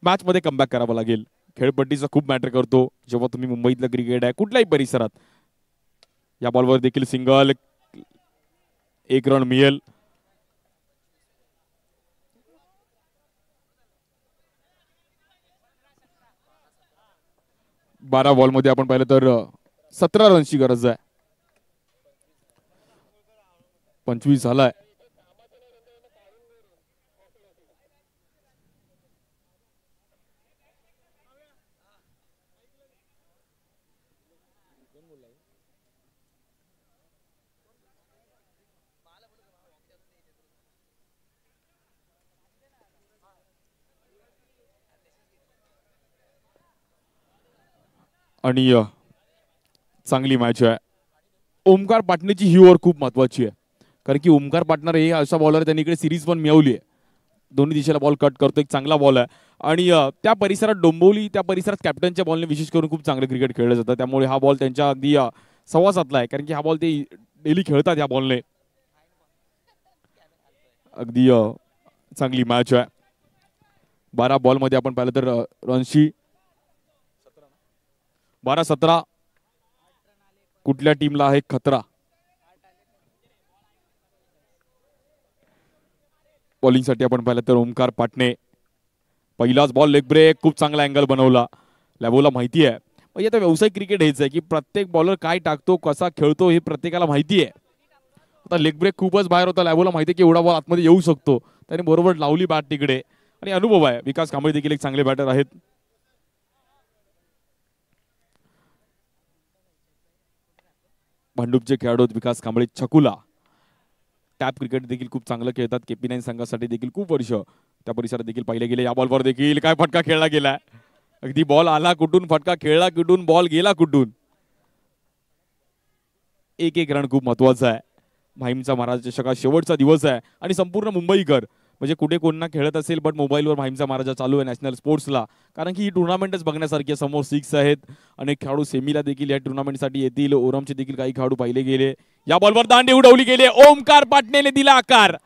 मॅच मध्ये कमबॅक करावं लागेल. खेळपट्टीचा खूप मॅटर करतो जेव्हा तुम्ही मुंबईतलं क्रिकेट आहे कुठल्याही परिसरात. या बॉलवर देखील सिंगल. 1 रन मिळेल. बारा बॉल मध्ये आपण पाहिलं तर 17 रनची गरज आहे. 25 झालाय. आणि चांगली मॅच आहे. ओमकार पाटणेची ही ओव्हर खूप महत्वाची आहे कारण की ओमकार पाटणर हे अशा बॉलर त्यांनी इकडे सिरीज पण मिळवली आहे. दोन्ही दिशेला बॉल कट करतो, एक चांगला बॉल आहे. आणि त्या परिसरात डोंबिवली त्या परिसरात कॅप्टनच्या बॉलने विशेष करून खूप चांगलं क्रिकेट खेळलं जातं. त्यामुळे हा बॉल त्यांच्या अगदी सहवासातला आहे, कारण की हा बॉल ते डेली खेळतात या बॉलने. अगदी चांगली मॅच आहे. 12 बॉलमध्ये आपण पाहिलं तर रनशी 12-17. कुठल्या टीमला आहे खतरा? बॉलिंगसाठी आपण पाहिलं तर ओमकार पाटणे. पहिलाच बॉल लेग ब्रेक, खूप चांगला अँगल बनवला. लॅबोला माहिती आहे, म्हणजे आता व्यावसायिक क्रिकेट हेच आहे की प्रत्येक बॉलर काय टाकतो, कसा खेळतो हे प्रत्येकाला माहिती आहे. आता लेग ब्रेक खूपच बाहेर होता, लॅबोला माहिती आहे की एवढा बॉल आतमध्ये येऊ शकतो, त्याने बरोबर लावली बॅट तिकडे. आणि अनुभव आहे, विकास कांबळे देखील एक चांगले बॅटर आहेत. भांडूपचे खेळाडू विकास कांबळे छकुला. टॅप क्रिकेट देखील खूप चांगलं खेळतात. KP9 संघासाठी देखील खूप वर्ष त्या परिसरात देखील पाहिले गेले. या बॉलवर देखील काय फटका खेळला गेला. अगदी बॉल आला कुठून, फटका खेळला कुठून, बॉल गेला कुठून. एक एक रन खूप महत्वाचा आहे. माहीमचा महाराज चषकात शेवटचा दिवस आहे आणि संपूर्ण मुंबईकर म्हणजे कुठे कोणना खेळत असेल बट मोबाईलवर माहीमचा महाराजा चालू आहे नॅशनल स्पोर्ट्सला, कारण की ही टुर्नामेंटच बघण्यासारखी आहे. समोर 6 आहेत. अनेक खेळाडू सेमीला देखील या टुर्नामेंटसाठी येतील. ओरमचे देखील काही खेळाडू पाहिले गेले. या बॉलवर दांडी उडवली गेली. ओमकार पाटणेने दिला आकार.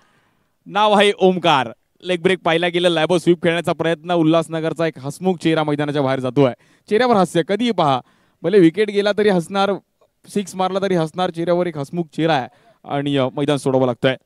नाव आहे ओमकार. लेग ब्रेक पाहिला गेला. लॅबो स्वीप खेळण्याचा प्रयत्न. उल्हासनगरचा एक हसमुख चेहरा मैदानाच्या बाहेर जातोय. चेहऱ्यावर हास्य कधीही पहा, भले विकेट गेला तरी हसणार, 6 मारला तरी हसणार. चेहऱ्यावर एक हसमुख चेहरा आहे आणि मैदान सोडावं लागतंय.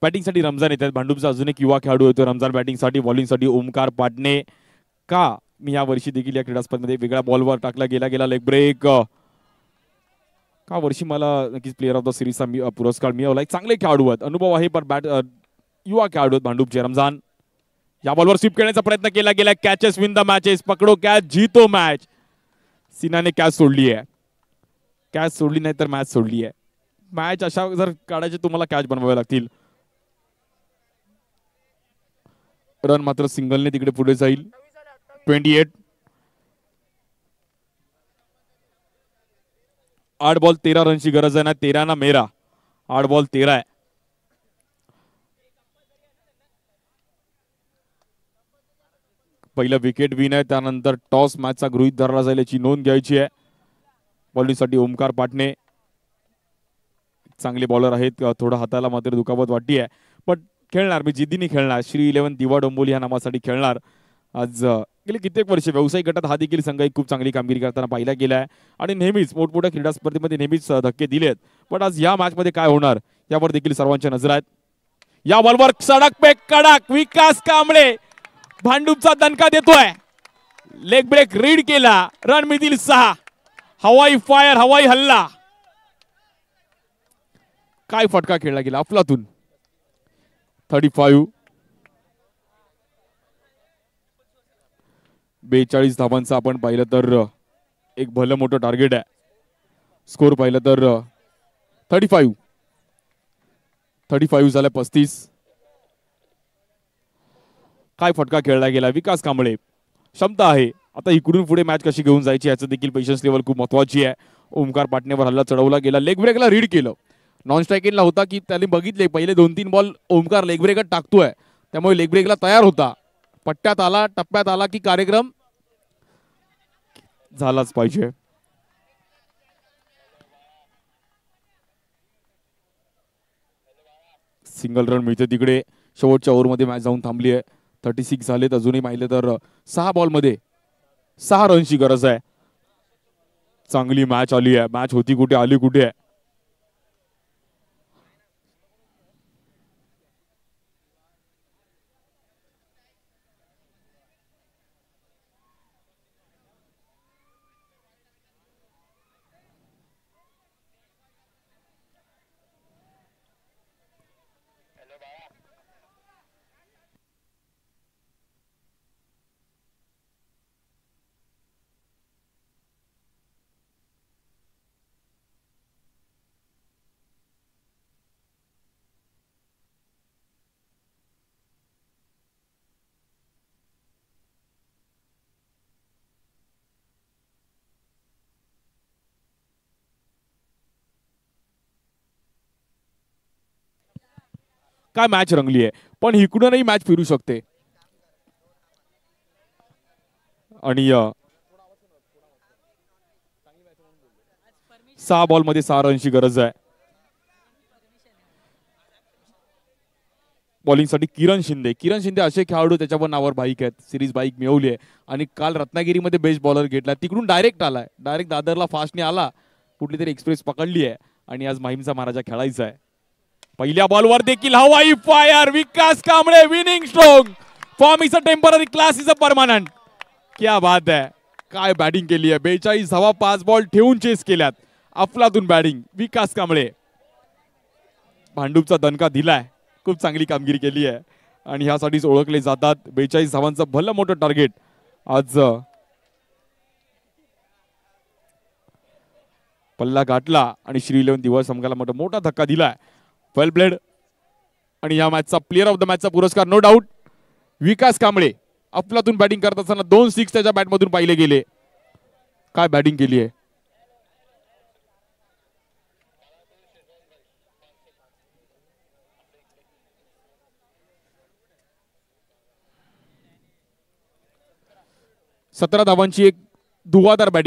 बॅटिंगसाठी रमजान येतात. भांडूपचा अजून एक युवा खेळाडू होतो रमजान बॅटिंगसाठी. बॉलिंगसाठी ओमकार पाटणे. का मी या वर्षी देखील या क्रीडा स्पर्धेमध्ये वेगळ्या बॉलवर टाकला गेला लेग ब्रेक. का वर्षी मला नक्कीच प्लेअर ऑफ द सिरीजचा पुरस्कार मिळवला. एक चांगले खेळाडू आहेत, अनुभव आहे, पण बॅट युवा खेळाडू आहेत भांडूपचे. रमजान या बॉलवर स्वीप करण्याचा प्रयत्न केला गेला. Catches win the matches. पकडो कॅच जीतो मॅच. सिनाने कॅच सोडली आहे. कॅच सोडली नाही तर मॅच सोडली आहे. मॅच अशा जर काढायचे तुम्हाला कॅच बनवावे लागतील. रन मात्र सिंगलने तिकडे पुढे जाईल. 28. 8 बॉल 13 रनची गरज आहे ना. 13 ना मेरा. 8 बॉल 13 आहे. पहिलं विकेट विन आहे, त्यानंतर टॉस मॅचचा गृहीत धरला जाईल याची नोंद घ्यायची आहे. बॉलिंगसाठी ओमकार पाटणे चांगले बॉलर आहेत. थोडं हाताला मात्र दुखापत वाटती आहे, पण खेळणार, मी जिद्दीने खेळणार. श्री 11 दिवा डोंबोली या नावासाठी खेळणार. आज गेली कित्येक वर्षे व्यावसायिक गटात हा देखील संघ एक खूप चांगली कामगिरी करताना पाहिला गेला आहे आणि नेहमीच मोठमोठ्या क्रीडा स्पर्धेमध्ये नेहमीच धक्के दिलेत. पण आज या मॅच मध्ये काय होणार यावर देखील सर्वांच्या नजर आहेत. या बॉलवर सडक पे कडक विकास कांबळे भांडूपचा दणका देतोय. लेग ब्रेक रीड केला. रन मिळतील 6. हवाई फायर, हवाई हल्ला. काय फटका खेळला गेला अफलातून. 35. 42 धावांचा आपण पाहिलं तर एक भलं मोठं टार्गेट आहे. स्कोर पाहिलं तर 35 झालं. 35. काय फटका खेळला गेला. विकास कांबळे क्षमता आहे. आता इकडून पुढे मॅच कशी घेऊन जायची याचं देखील पेशन्स लेवल खूप महत्वाची आहे. ओमकार पाटणेवर हल्ला चढवला गेला. लेग ब्रेकला रीड केलं. नॉन स्ट्रायकिंगला होता की त्याने बघितले पहिले 2-3 बॉल ओमकार लेग ब्रेकच टाकतोय, त्यामुळे लेग ब्रेकला तयार होता. पट्ट्यात आला, टप्प्यात आला की कार्यक्रम झालाच पाहिजे. सिंगल रन मिळते तिकडे. शेवटच्या ओव्हरमध्ये मॅच जाऊन थांबली आहे. 36 झालेत. अजूनही पाहिलं तर 6 बॉलमध्ये 6 रनची गरज आहे. चांगली मॅच आली आहे. मॅच होती कुठे, आली कुठे आहे. काय मॅच रंगली आहे, पण इकडूनही मॅच फिरू शकते. आणि 6 बॉलमध्ये 6 रनची गरज आहे. बॉलिंगसाठी किरण शिंदे असे खेळाडू त्याच्यावर नावावर बाईक आहेत. सिरीज बाईक मिळवली आहे आणि काल रत्नागिरीमध्ये बेस्ट बॉलर घेतला, तिकडून डायरेक्ट आलाय, डायरेक्ट दादरला फास्टने आला, कुठली तरी एक्सप्रेस पकडली आहे आणि आज माहीमचा महाराजा खेळायचा आहे. पहिल्या बॉलवर देखील हवाई fire. Vikas Kamble winning stroke. Form is a temporary, class is a permanent. क्या बात आहे, काय बॅटिंग केली आहे. 42 धावा 5 बॉल ठेवून चेस केल्यात. अफलातून बॅटिंग विकास कांबळे. भांडूपचा दणका दिलाय, खूप चांगली कामगिरी केली आहे आणि ह्यासाठीच ओळखले जातात. 42 धावांचं भलं मोठं टार्गेट आज पल्ला गाठला आणि श्री 11 दिवस संघाला मोठा धक्का दिलाय. वेल प्लेड. आणि या मॅचचा प्लेअर ऑफ द मॅचचा पुरस्कार नो डाऊट विकास कांबळे. अफलातून बॅटिंग करत असताना 2 6 त्याच्या बॅटमधून पाहिले गेले. काय बॅटिंग केली आहे. सतरा धावांची एक धुवाधार बॅटिंग.